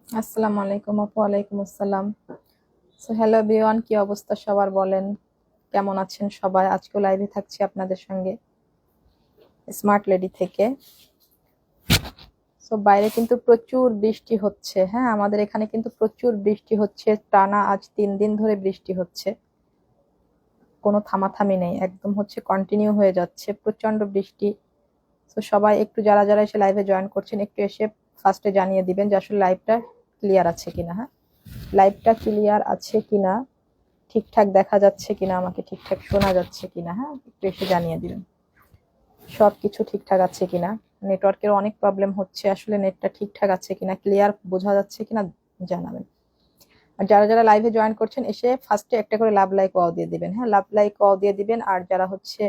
আসসালামু আলাইকুম আপু। ওয়ালাইকুম আসসালাম। সো হ্যালো এভরিওয়ান, কি অবস্থা সবার বলেন? কেমন আছেন সবাই? আজকে লাইভে থাকছি আপনাদের সঙ্গে স্মার্ট লেডি থেকে। সো বাইরে কিন্তু প্রচুর বৃষ্টি হচ্ছে। হ্যাঁ, আমাদের এখানে কিন্তু প্রচুর বৃষ্টি হচ্ছে, টানা আজ 3 দিন ধরে বৃষ্টি হচ্ছে, কোনো থামাথামি নেই, একদম হচ্ছে কন্টিনিউ হয়ে যাচ্ছে, প্রচন্ড বৃষ্টি। তো সবাই একটু যারা যারা এসে লাইভে জয়েন করছেন একটু এসে ফার্স্টে জানিয়ে দিবেন যে আসলে লাইভটা ক্লিয়ার আছে কিনা। হ্যাঁ, লাইভটা ক্লিয়ার আছে কিনা, ঠিকঠাক দেখা যাচ্ছে কিনা, আমাকে ঠিকঠাক শোনা যাচ্ছে কিনা। হ্যাঁ, একটু এসে জানিয়ে দিবেন সবকিছু ঠিকঠাক আছে কিনা। নেটওয়ার্কের অনেক প্রবলেম হচ্ছে, আসলে নেটটা ঠিকঠাক আছে কিনা, ক্লিয়ার বোঝা যাচ্ছে কিনা জানাবেন। আর যারা যারা লাইভে জয়েন করছেন এসে ফার্স্টে একটা করে লাভ লাইক ওয়াও দিয়ে দিবেন। হ্যাঁ, লাভ লাইক ওয়াও দিয়ে দিবেন। আর যারা হচ্ছে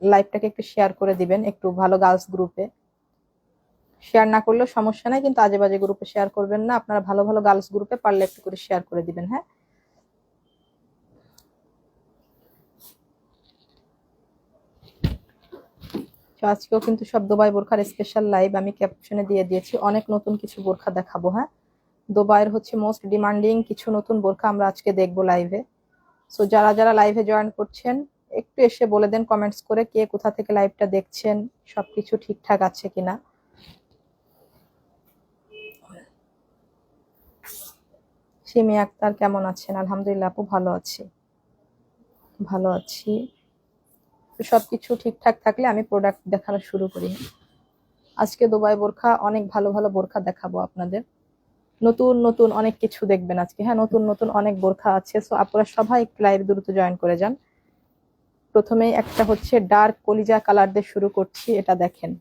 লাইভটাকে একটু শেয়ার করে দিবেন, একটু ভালো গার্লস গ্রুপে। শেয়ার না করলেও সমস্যা নাই, কিন্তু আজে বাজে গ্রুপে শেয়ার করবেন না, আপনারা ভালো ভালো গার্লস গ্রুপে পারলে একটু করে শেয়ার করে দিবেন। হ্যাঁ, তো আজকেও কিন্তু সব দুবাই বোরখার স্পেশাল লাইভ আমি ক্যাপশনে দিয়ে দিয়েছি, অনেক নতুন কিছু বোরখা দেখাবো। হ্যাঁ, দুবাইয়ের হচ্ছে মোস্ট ডিমান্ডিং কিছু নতুন বোরখা আমরা আজকে দেখবো লাইভে। সো যারা যারা লাইভে জয়েন করছেন একটু এসে বলে দেন কমেন্টস করে কে কোথা থেকে লাইভটা দেখছেন, সবকিছু ঠিকঠাক আছে কিনা। সিমি আক্তার কেমন আছেন? আলহামদুলিল্লাহ আপু, ভালো আছি, ভালো আছি। তো সবকিছু ঠিকঠাক থাকলে আমি প্রোডাক্ট দেখানো শুরু করি। আজকে দুবাই বোরখা অনেক ভালো ভালো বোরখা দেখাবো আপনাদের, নতুন নতুন অনেক কিছু দেখবেন আজকে। হ্যাঁ, নতুন নতুন অনেক বোরখা আছে। সো আপনারা সবাই একটু লাইভ দ্রুত জয়েন করে যান। প্রথমেই একটা হচ্ছে ডার্ক কলিজা কালার দিয়ে শুরু করছি, এটা দেখেন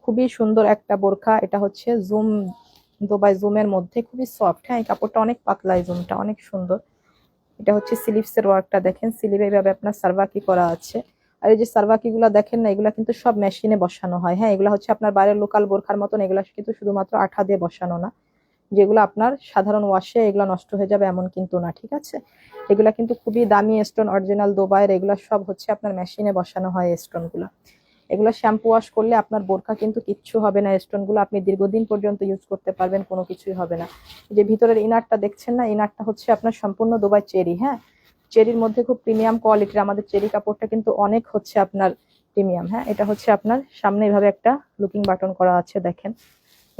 খুবই সুন্দর একটা বোরখা। এটা হচ্ছে জুম, দুবাই জুমের মধ্যে খুবই সফট। হ্যাঁ, এই কাপড়টা অনেক পাতলা, এই জুমটা অনেক সুন্দর। এটা হচ্ছে স্লিভস এর ওয়ার্কটা দেখেন, স্লিভে এইভাবে আপনার সার্ভাকি করা আছে। আর এই যে সার্ভাকি গুলা দেখেন না, এগুলা কিন্তু সব মেশিনে বসানো হয়। হ্যাঁ, এগুলা হচ্ছে আপনার বাইরের লোকাল বোরখার মতন, এগুলা কিন্তু শুধুমাত্র আঠা দিয়ে বসানো না, যেগুলো আপনার সাধারণ ওয়াশে এগুলো নষ্ট হয়ে যাবে এমন কিন্তু না, ঠিক আছে। এগুলা কিন্তু খুবই দামি স্টোন, অরিজিনাল দুবাইয়ের। এগুলা সব হচ্ছে আপনার মেশিনে বসানো হয় স্টোন গুলা। এগুলো শ্যাম্পু ওয়াশ করলে আপনার বোরখা কিন্তু কিচ্ছু হবে না, স্টোন গুলো আপনি দীর্ঘদিন পর্যন্ত ইউজ করতে পারবেন, কোনো কিছুই হবে না। যে ভিতরের ইনারটা দেখছেন না, ইনারটা হচ্ছে আপনার সম্পূর্ণ দুবাই চেরি। হ্যাঁ, চেরির মধ্যে খুব প্রিমিয়াম কোয়ালিটির, আমাদের চেরি কাপড়টা কিন্তু অনেক হচ্ছে আপনার প্রিমিয়াম। হ্যাঁ, এটা হচ্ছে আপনার সামনে এইভাবে একটা লুকিং বাটন করা আছে দেখেন,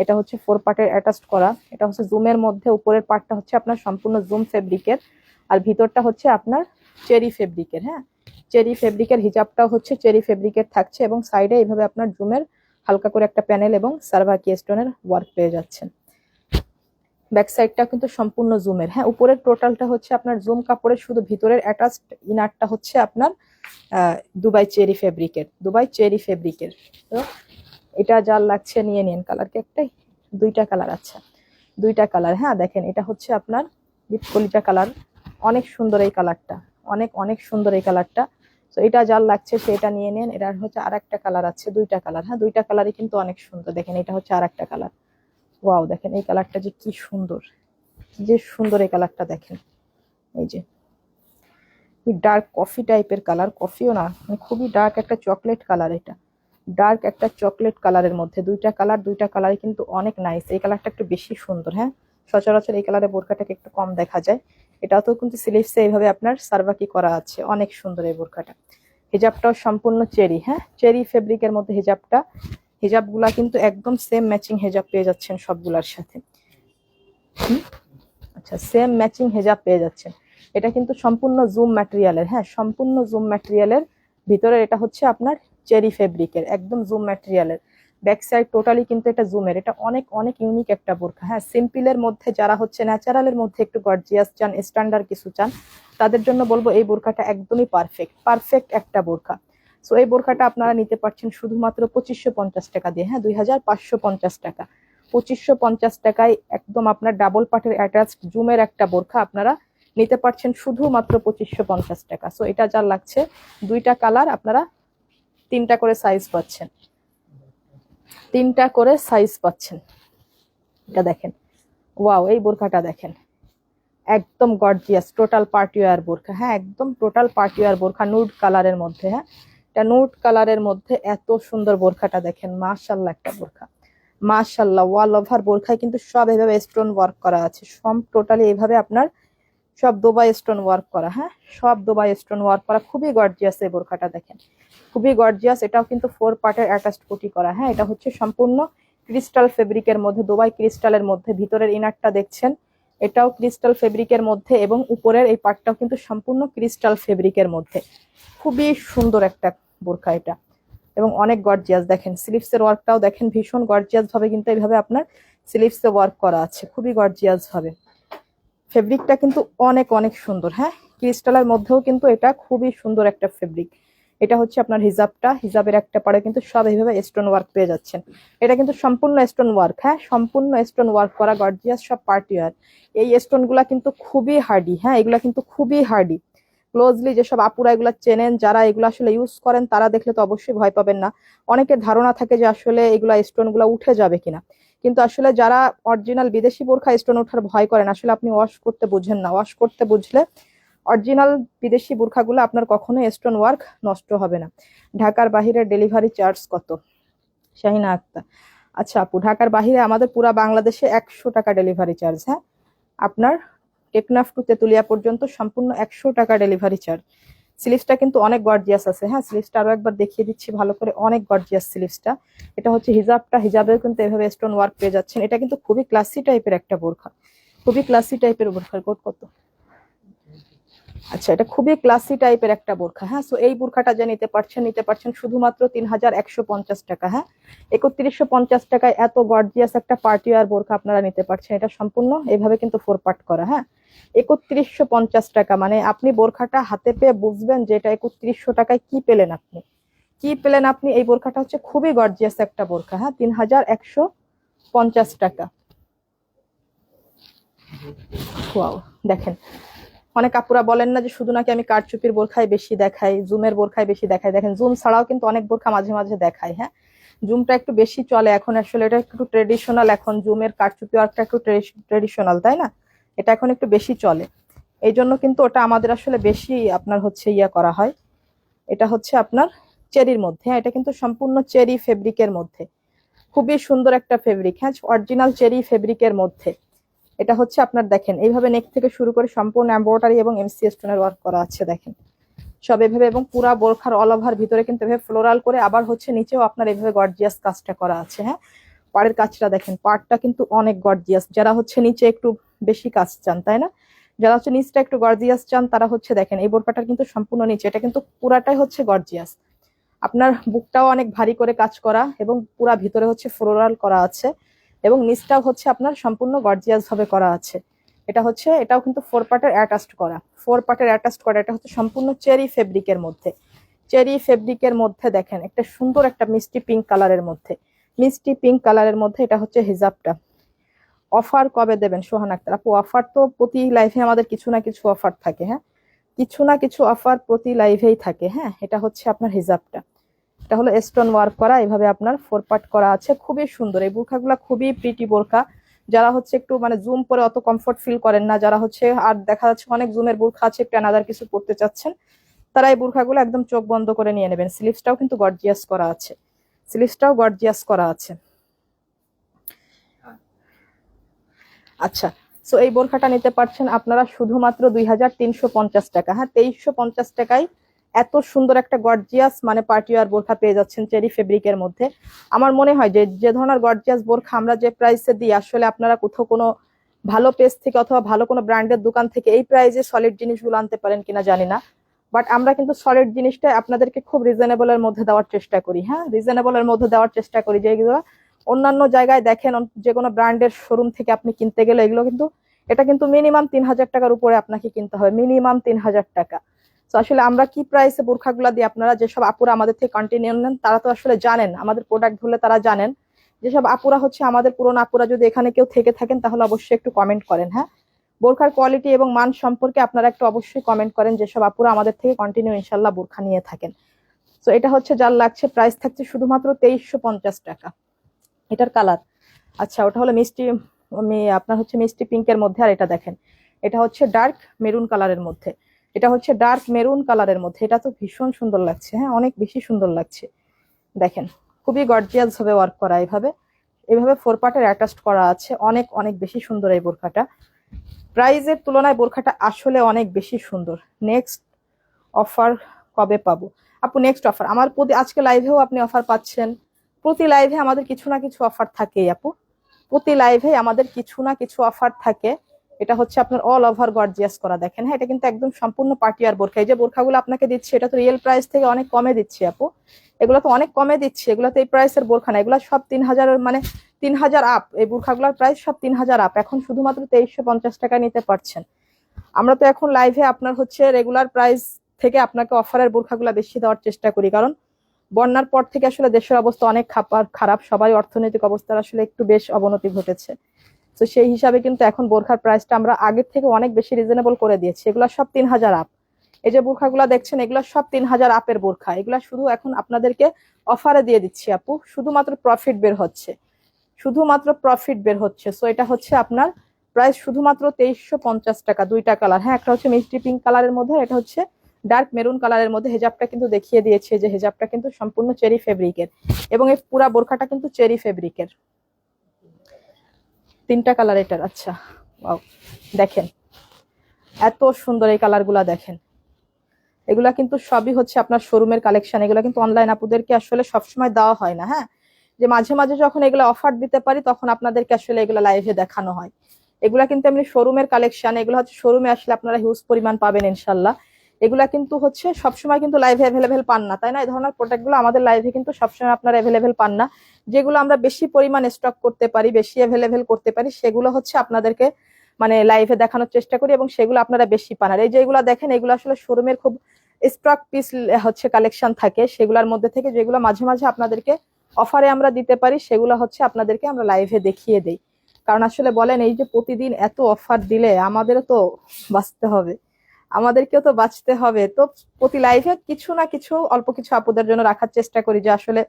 এটা হচ্ছে 4 পার্টের অ্যাটাচড করা। এটা হচ্ছে জুমের মধ্যে উপরের পার্টটা হচ্ছে আপনার সম্পূর্ণ জুম ফেব্রিকের, আর ভিতরটা হচ্ছে আপনার চেরি ফেব্রিকের। হ্যাঁ, চেরি ফেব্রিকের হিজাবটাও হচ্ছে চেরি ফেব্রিকের থাকছে, এবং সাইডে এইভাবে আপনার জুমের হালকা করে একটা প্যানেল এবং সার্ভাকি স্টোনের ওয়ার্ক পেয়ে যাচ্ছেন। ব্যাক সাইডটা কিন্তু সম্পূর্ণ জুমের। হ্যাঁ, উপরের টোটালটা হচ্ছে আপনার জুম কাপড়ের, শুধু ভিতরের অ্যাটাচড ইনারটা হচ্ছে আপনার দুবাই চেরি ফেব্রিকের, দুবাই চেরি ফেব্রিকের। তো এটা যার লাগছে নিয়ে নিন। কালার কি একটাই? দুইটা কালার আছে, দুইটা কালার। হ্যাঁ, দেখেন এটা হচ্ছে আপনার ডিপ কলিজা কালার, অনেক সুন্দর এই কালারটা, অনেক অনেক সুন্দর এই কালারটা। তো এটা যার লাগছে সেটা নিয়ে নেন। এটা হচ্ছে আর একটা কালার আছে, দুইটা কালার। হ্যাঁ, দুইটা কালারই কিন্তু অনেক সুন্দর। দেখেন এটা হচ্ছে আর একটা কালার। ওয়াও, দেখেন এই কালারটা যে কি সুন্দর, কি যে সুন্দর এই কালারটা দেখেন। এই যে ডার্ক কফি টাইপের কালার, কফিও না, মানে খুবই ডার্ক একটা চকলেট কালার। এটা ডার্ক একটা চকলেট কালারের মধ্যে দুইটা কালার, দুইটা কালারই কিন্তু অনেক নাইস। এই কালারটা একটু বেশি সুন্দর। হ্যাঁ, সচরাচর এই কালারের বোরকাটাকে একটু কম দেখা যায়। এটাও তো কিন্তু স্লিভসে এইভাবে আপনার সার্ভাকি করা আছে, অনেক সুন্দর এই বোরকাটা। হিজাবটাও সম্পূর্ণ চেরি। হ্যাঁ, চেরি ফেব্রিকের মধ্যে হিজাবটা, হিজাবগুলা কিন্তু একদম সেম ম্যাচিং হিজাব পেয়ে যাচ্ছেন সবগুলার সাথে। আচ্ছা, সেম ম্যাচিং হেজাব পেয়ে যাচ্ছেন। এটা কিন্তু সম্পূর্ণ জুম ম্যাটেরিয়ালের। হ্যাঁ, সম্পূর্ণ জুম ম্যাটেরিয়ালের ভিতরে, এটা হচ্ছে আপনার চেরি ফেব্রিকের, একদম জুম ম্যাটেরিয়ালের। ব্যাক সাইড টোটালি কিন্তু এটা জুমের। এটা অনেক অনেক ইউনিক একটা বোরখা। হ্যাঁ, সিম্পলের মধ্যে যারা হচ্ছে ন্যাচারালের মধ্যে একটু গর্জিয়াস চান, স্ট্যান্ডার্ড কিছু চান, তাদের জন্য বলবো এই বোরখাটা একদমই পারফেক্ট, পারফেক্ট একটা বোরখা। সো এই বোরখাটা আপনারা নিতে পারছেন শুধুমাত্র 2550 টাকা দিয়ে। হ্যাঁ, 2550 টাকা, 2550 টাকায় একদম আপনার ডাবল পাটের অ্যাটাচড জুমের একটা বোরখা আপনারা নিতে পারছেন শুধুমাত্র 2550 টাকা। সো এটা যা লাগছে, দুইটা কালার আপনারা তিনটা করে সাইজ পাচ্ছেন, তিনটা করে সাইজ পাচ্ছেন। এটা দেখেন, ওয়াও, এই বোরখাটা দেখেন, একদম গর্জিয়াস টোটাল পার্টি ওয়্যার বোরখা। হ্যাঁ, একদম টোটাল পার্টি ওয়্যার বোরখা, নুড কালারের মধ্যে। হ্যাঁ, এটা নুড কালারের মধ্যে এত সুন্দর বোরখাটা দেখেন, মাশাআল্লাহ একটা বোরখা। মাশাআল্লাহ, ওয়াল ওভার বোরখায় কিন্তু সব এভাবে স্টোন ওয়ার্ক করা আছে, সব টোটালি এইভাবে আপনার সব দুবাই স্টোন ওয়ার্ক করা। হ্যাঁ, সব দুবাই স্টোন ওয়ার্ক করা, খুবই গর্জিয়াস এই বোরখাটা দেখেন, খুবই গর্জিয়াস। এটাও কিন্তু 4 পার্টের অ্যাটাচড পুটি করা। হ্যাঁ, এটা হচ্ছে সম্পূর্ণ ক্রিস্টাল ফেব্রিকের মধ্যে, দুবাই ক্রিস্টালের মধ্যে। ভিতরের ইনারটা দেখছেন, এটাও ক্রিস্টাল ফেব্রিকের মধ্যে, এবং উপরের এই পার্টটাও কিন্তু সম্পূর্ণ ক্রিস্টাল ফেব্রিকের মধ্যে। খুবই সুন্দর একটা বোরখা এটা, এবং অনেক গর্জিয়াস। দেখেন স্লিভসের ওয়ার্কটাও দেখেন, ভীষণ গর্জিয়াস ভাবে কিন্তু এইভাবে আপনার স্লিভসে ওয়ার্ক করা আছে, খুবই গর্জিয়াস ভাবে। ফেব্রিকটা কিন্তু অনেক অনেক সুন্দর। হ্যাঁ, ক্রিস্টালের মধ্যেও কিন্তু এটা খুবই সুন্দর একটা ফেব্রিক। এটা হচ্ছে আপনার হিজাবটা, হিজাবের একটা পাড়ে কিন্তু সব এইভাবে স্টোন ওয়ার্ক পেয়ে যাচ্ছেন। এটা কিন্তু সম্পূর্ণ স্টোন ওয়ার্ক। হ্যাঁ, সম্পূর্ণ স্টোন ওয়ার্ক করা গর্জিয়াস সব পার্টি ওয়্যার। এই স্টোন গুলা কিন্তু খুবই হার্ডি। হ্যাঁ, এগুলা কিন্তু খুবই হার্ডি। ক্লোজলি যেসব আপুরা এগুলা চেনেন, যারা এগুলো আসলে ইউজ করেন, তারা দেখলে তো অবশ্যই ভয় পাবেন না। অনেকের ধারণা থাকে যে আসলে এগুলা স্টোন গুলা উঠে যাবে কিনা, কিন্তু আসলে যারা অরিজিনাল বিদেশি বোরখা স্টোন ওঠার ভয় করেন, আসলে আপনি ওয়াশ করতে বুঝেন না। ওয়াশ করতে বুঝলে অরিজিনাল বিদেশি বোরখাগুলো আপনার কখনোই স্টোন ওয়ার্ক নষ্ট হবে না। ঢাকার বাহিরে ডেলিভারি চার্জ কত? শাহিনা আক্তার, আচ্ছা আপু, ঢাকার বাহিরে আমাদের পুরা বাংলাদেশে 100 টাকা ডেলিভারি চার্জ। হ্যাঁ, আপনার টেকনাফ টু তেতুলিয়া পর্যন্ত সম্পূর্ণ 100 টাকা ডেলিভারি চার্জ। স্লিভসটা কিন্তু অনেক গর্জিয়াস আছে। হ্যাঁ, স্লিভসটা আরো একবার দেখিয়ে দিচ্ছি ভালো করে, অনেক গর্জিয়াস স্লিভসটা। এটা হচ্ছে হিজাবটা, হিজাবেও কিন্তু এভাবে স্টোন ওয়ার্ক পেয়ে যাচ্ছেন। এটা কিন্তু খুবই ক্লাসি টাইপের একটা বোরখা, খুবই ক্লাসি টাইপের বোরখার কোট কত? আচ্ছা, এটা খুবই ক্লাসি টাইপের একটা বোরখা। হ্যাঁ, সো এই বোরখাটা যে নিতে পারছেন শুধুমাত্র 3150 টাকা। হ্যাঁ, 3150 টাকায় এত গর্জিয়াস একটা পার্টি ওয়্যার বোরখা আপনারা নিতে পারছেন। এটা সম্পূর্ণ এভাবে কিন্তু 4 পার্ট করা। হ্যাঁ, 3150 টাকা, মানে আপনি বোরখাটা হাতে পেয়ে বুঝবেন যে এটা 3100 টাকায় কি পেলেন আপনি, কি পেলেন আপনি। এই বোরখাটা হচ্ছে খুবই গর্জিয়াস একটা বোরখা। হ্যাঁ, 3150 টাকা। ওয়াও, দেখেন, অনেক আপুরা বলেন না যে শুধু নাকি আমি কারচুপির বোরখায় বেশি দেখাই, জুমের বোরখায় বেশি দেখাই। দেখেন, জুম ছাড়াও কিন্তু অনেক বোরখা মাঝে মাঝে দেখাই। হ্যাঁ, জুমটা একটু বেশি চলে এখন, আসলে এটা একটু ট্রেডিশনাল এখন, জুমের কারচুপি ওয়ার্কটা একটু ট্রেডিশনাল, তাই না? এটা এখন একটু বেশি চলে, এই জন্য কিন্তু ওটা আমাদের আসলে বেশি আপনার হচ্ছে ইয়া করা হয়। এটা হচ্ছে আপনার চেরির মধ্যে। হ্যাঁ, এটা কিন্তু সম্পূর্ণ চেরি ফেব্রিকের মধ্যে, খুবই সুন্দর একটা ফেব্রিক। হ্যাঁ, অরিজিনাল চেরি ফেব্রিকের মধ্যে। এটা হচ্ছে আপনার দেখেন এইভাবে নেক থেকে শুরু করে সম্পূর্ণ এমব্রয়ডারি এবং এমসি স্টোনের ওয়ার্ক করা আছে দেখেন, সব এভাবে। এবং পুরা বোরখার অল ওভার ভিতরে কিন্তু এভাবে ফ্লোরাল করে, আবার হচ্ছে নিচেও আপনার এভাবে গর্জিয়াস কাজটা করা আছে। হ্যাঁ, পাড়ের কাজটা দেখেন, পাড়টা কিন্তু অনেক গর্জিয়াস। যারা হচ্ছে নিচে একটু বেশি কাজ চান, তাই না, যারা হচ্ছে নিচটা একটু গর্জিয়াস চান, তারা হচ্ছে দেখেন এই বোরখাটার কিন্তু সম্পূর্ণ নিচে এটা কিন্তু পুরাটাই হচ্ছে গর্জিয়াস। আপনার বুকটাও অনেক ভারী করে কাজ করা, এবং পুরা ভিতরে হচ্ছে ফ্লোরাল করা আছে, এবং নিচটাও হচ্ছে আপনার সম্পূর্ণ গর্জিয়াস ভাবে করা আছে। এটা হচ্ছে, এটাও কিন্তু 4 পার্টের অ্যাটাচড করা, 4 পার্টের অ্যাটাচড করা। এটা হচ্ছে সম্পূর্ণ চেরি ফেব্রিকের মধ্যে, চেরি ফেব্রিকের মধ্যে। দেখেন একটা সুন্দর একটা মিষ্টি পিঙ্ক কালারের মধ্যে, মিষ্টি পিঙ্ক কালারের মধ্যে। এটা হচ্ছে হিজাবটা। অফার কবে দেবেন সোহান আক্তার আপু? অফার তো প্রতি লাইভে আমাদের কিছু না কিছু অফার থাকে। হ্যাঁ, কিছু না কিছু অফার প্রতি লাইভেই থাকে। হ্যাঁ, এটা হচ্ছে আপনার হিজাবটা, এটা হলো স্টোন ওয়ার্ক করা, এইভাবে আপনার 4 পার্ট করা আছে, খুবই সুন্দর। এই বোরখাগুলো খুবই প্রিটি বোরখা। যারা হচ্ছে একটু মানে জুম পরে অত কমফোর্ট ফিল করেন না, যারা হচ্ছে আর দেখা যাচ্ছে অনেক জুমের বোরখা আছে, একটু আনাদার কিছু পড়তে চাচ্ছেন, তারা এই বোরখাগুলো একদম চোখ বন্ধ করে নিয়ে নেবেন। স্লিভসটাও কিন্তু গর্জিয়াস করা আছে, স্লিভসটাও গর্জিয়াস করা আছে। আচ্ছা, সো এই বোরখাটা নিতে পারছেন আপনারা শুধুমাত্র 2350 টাকা। হ্যাঁ, 2350 টাকায় এত সুন্দর একটা গর্জিয়াস মানে পার্টি ওয়্যার বোরখা পেয়ে যাচ্ছেন চেরি ফেব্রিকের মধ্যে। আমার মনে হয় যে যে ধরনের গর্জিয়াস বোরখা আমরা যে প্রাইসে দিই, আসলে আপনারা কোথাও কোনো ভালো পেজ থেকে অথবা ভালো কোনো ব্র্যান্ডের দোকান থেকে এই প্রাইসে সলিড জিনিসগুলো আনতে পারেন কিনা জানি না, বাট আমরা কিন্তু সলিড জিনিসটা আপনাদেরকে খুব রিজনেবলের মধ্যে দেওয়ার চেষ্টা করি। হ্যাঁ, রিজনেবলের মধ্যে দেওয়ার চেষ্টা করি, যেগুলো অন্যান্য জায়গায় দেখেন যে কোনো ব্র্যান্ডের শোরুম থেকে আপনি কিনতে গেলে এগুলো কিন্তু, এটা কিন্তু মিনিমাম 3000 টাকার উপরে আপনাকে কিনতে হবে, মিনিমাম 3000 টাকা। তো আসলে আমরা কি প্রাইসে বোরখাগুলা দিই, আপনারা যেসব আপুরা আমাদের থেকে কন্টিনিউ নেন তারা তো আসলে জানেন, আমাদের প্রোডাক্ট ধরলে তারা জানেন। যেসব আপুরা হচ্ছে আমাদের পুরনো আপুরা যদি এখানে কেউ থেকে থাকেন, তাহলে অবশ্যই একটু কমেন্ট করেন। হ্যাঁ, বোরখার কোয়ালিটি এবং মান সম্পর্কে আপনারা একটু অবশ্যই কমেন্ট করেন, যেসব আপুরা আমাদের থেকে কন্টিনিউ ইনশাল্লাহ বোরখা নিয়ে থাকেন। তো এটা হচ্ছে যার লাগছে, প্রাইস থাকছে শুধুমাত্র 2350 টাকা। এটার কালার, আচ্ছা ওটা হলো মিষ্টি, আপনার হচ্ছে মিষ্টি পিঙ্কের মধ্যে। আর এটা দেখেন, এটা হচ্ছে ডার্ক মেরুন কালারের মধ্যে, এটা হচ্ছে ডার্ক মেরুন কালারের মধ্যে। এটা তো ভীষণ সুন্দর লাগছে। হ্যাঁ, অনেক বেশি সুন্দর লাগছে। দেখেন, খুবই গর্জিয়াস ভাবে ওয়ার্ক করা এইভাবে। এভাবে 4 পার্টের অ্যাটাচড করা আছে, অনেক অনেক বেশি সুন্দর এই বোরখাটা। প্রাইজের তুলনায় বোরখাটা আসলে অনেক বেশি সুন্দর। নেক্সট অফার কবে পাবো আপু? নেক্সট অফার আমার প্রতি, আজকে লাইভেও আপনি অফার পাচ্ছেন। প্রতি লাইভে আমাদের কিছু না কিছু অফার থাকেই আপু, প্রতি লাইভে আমাদের কিছু না কিছু অফার থাকে। এটা হচ্ছে আপনার অল ওভার গর্জিয়াস করা, দেখেন হ্যাঁ, এটা কিন্তু একদম সম্পূর্ণ পার্টিয়ার বোরখা। এই যে বোরখাগুলো আপনাকে দিচ্ছে এটা তো রিয়েল প্রাইস থেকে অনেক কমে দিচ্ছি আপু, এগুলো তো অনেক কমে দিচ্ছি, এগুলো তো এই প্রাইসের বোরখা না, এগুলো সব 3000, মানে 3000 আপ। এই বোরখাগুলোর প্রাইস সব 3000 আপ, এখন শুধুমাত্র 2350 টাকায় নিতে পারছেন। আমরা তো এখন লাইভে আপনার হচ্ছে রেগুলার প্রাইস থেকে আপনাকে অফারের বোরখাগুলো বেশি দেওয়ার চেষ্টা করি, কারণ বন্যার পর থেকে আসলে দেশের অবস্থা অনেক খারাপ, সবাই অর্থনৈতিক অবস্থার আসলে একটু বেশ অবনতি ঘটেছে। তো সেই হিসাবে কিন্তু এখন বোরখার প্রাইসটা আমরা আগের থেকে অনেক বেশি রিজনেবল করে দিয়েছি। এগুলো সব 3000 আপ। এই যে বোরখাগুলো দেখছেন এগুলো সব 3000 আপের বোরখা, এগুলো শুধু এখন আপনাদেরকে অফারে দিয়ে দিচ্ছি আপু, শুধুমাত্র প্রফিট বের হচ্ছে, শুধুমাত্র প্রফিট বের হচ্ছে। সো এটা হচ্ছে আপনার প্রাইস শুধুমাত্র 2350 টাকা। দুইটা কালার, হ্যাঁ, একটা হচ্ছে মিষ্টি পিঙ্ক কালারের মধ্যে, এটা হচ্ছে ডার্ক মেরুন কালারের মধ্যে। হেজাবটা কিন্তু দেখিয়ে দিয়েছে যে হেজাবটা কিন্তু সম্পূর্ণ চেরি ফেব্রিকের, এবং এই পুরা বোরখাটা কিন্তু চেরি ফেব্রিকের। তিনটা কালার এটার। আচ্ছা, ওয়াও, দেখেন এত সুন্দর এই কালারগুলা, দেখেন এগুলা কিন্তু সবই হচ্ছে আপনার শোরুমের কালেকশন, এগুলা কিন্তু অনলাইন আপুদেরকে আসলে সবসময় দেওয়া হয় না, হ্যাঁ, যে মাঝে মাঝে যখন এগুলো অফার দিতে পারি তখন আপনাদেরকে আসলে এগুলো লাইভে দেখানো হয়। এগুলা কিন্তু এমনি শোরুমের কালেকশন, এগুলো হচ্ছে শোরুমে আসলে আপনারা হিউজ পরিমাণ পাবেন ইনশাল্লাহ। এগুলা কিন্তু হচ্ছে সবসময় কিন্তু লাইভে অ্যাভেলেবেল পান না, তাই না? এই ধরনের প্রোডাক্টগুলো আমাদের লাইভে কিন্তু সবসময় আপনারা অ্যাভেলেবেল পান না। যেগুলো আমরা বেশি পরিমাণ স্টক করতে পারি, বেশি অ্যাভেলেবেল করতে পারি, সেগুলো হচ্ছে আপনাদেরকে মানে লাইভে দেখানোর চেষ্টা করি, এবং সেগুলো আপনারা বেশি পান। আর এই যেগুলো দেখেন এগুলো আসলে শোরুমের খুব স্টক পিস হচ্ছে কালেকশন থাকে, সেগুলোর মধ্যে থেকে যেগুলো মাঝে মাঝে আপনাদেরকে অফারে আমরা দিতে পারি সেগুলো হচ্ছে আপনাদেরকে আমরা লাইভে দেখিয়ে দেই। কারণ আসলে বলেন এই যে প্রতিদিন এত অফার দিলে আমাদেরও তো বাঁচতে হবে, আমাদেরকেও তো বাঁচতে হবে। তো প্রতি লাইভে কিছু না কিছু অল্প কিছু আপুদের জন্য রাখার চেষ্টা করি, যে আসলে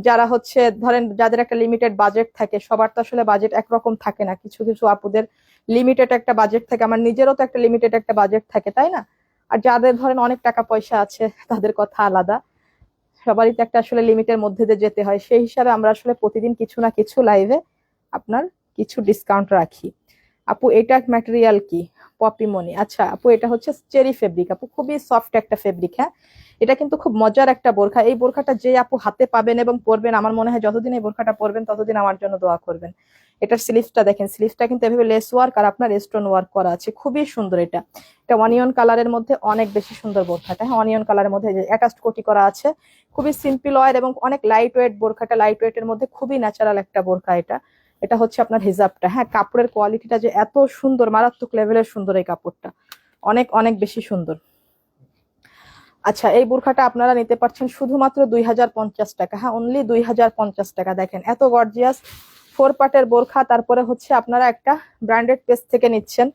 যারা হচ্ছে ধরেন যাদের একটা লিমিটেড বাজেট থাকে, সবার তো আসলে বাজেট একরকম থাকে না, কিছু কিছু আপুদের লিমিটেড একটা বাজেট থাকে, আমার নিজেরও তো একটা লিমিটেড একটা বাজেট থাকে, তাই না? আর যাদের ধরেন অনেক টাকা পয়সা আছে তাদের কথা আলাদা, সবারই তো একটা আসলে লিমিটের মধ্যে দিয়ে যেতে হয়। সেই হিসাবে আমরা আসলে প্রতিদিন কিছু না কিছু লাইভে আপনার কিছু ডিসকাউন্ট রাখি। আপু এটা ম্যাটেরিয়াল কি? পপি মনি। আচ্ছা আপু, এটা হচ্ছে চেরি ফেব্রিক আপু, খুবই সফট একটা ফেব্রিক, হ্যাঁ, এটা কিন্তু খুব মজার একটা বোরখা। এই বোরখাটা যে আপু হাতে পাবেন এবং পরবেন, আমার মনে হয় যতদিন এই বোরখাটা পরবেন ততদিন আমার জন্য দোয়া করবেন। এটার স্লিভসটা দেখেন, স্লিভসটা কিন্তু এভাবে লেস ওয়ার্ক আর আপনার স্টোন ওয়ার্ক করা আছে, খুবই সুন্দর। এটা এটা অনিয়ন কালারের মধ্যে অনেক বেশি সুন্দর বোরখাটা, হ্যাঁ, অনিয়ন কালারের মধ্যে অ্যাটাচড কোটি করা আছে, খুবই সিম্পল ওয়ার এবং অনেক লাইট ওয়েট বোরখাটা, লাইট ওয়েটের মধ্যে খুবই ন্যাচারাল একটা বোরখা এটা। এটা হচ্ছে আপনার হিজাবটা, হ্যাঁ, কাপড়ের কোয়ালিটিটা যে এত সুন্দর, মারাত্মক লেভেলের সুন্দর এই কাপড়টা, অনেক অনেক বেশি সুন্দর। আচ্ছা, এই বোরখাটা আপনারা নিতে পারছেন শুধুমাত্র 2050 টাকা, হ্যাঁ, অনলি 2050 টাকা। দেখেন এত গর্জিয়াস 4 পার্টের বোরখা, তারপরে হচ্ছে আপনারা একটা ব্র্যান্ডেড পেজ থেকে নিচ্ছেন।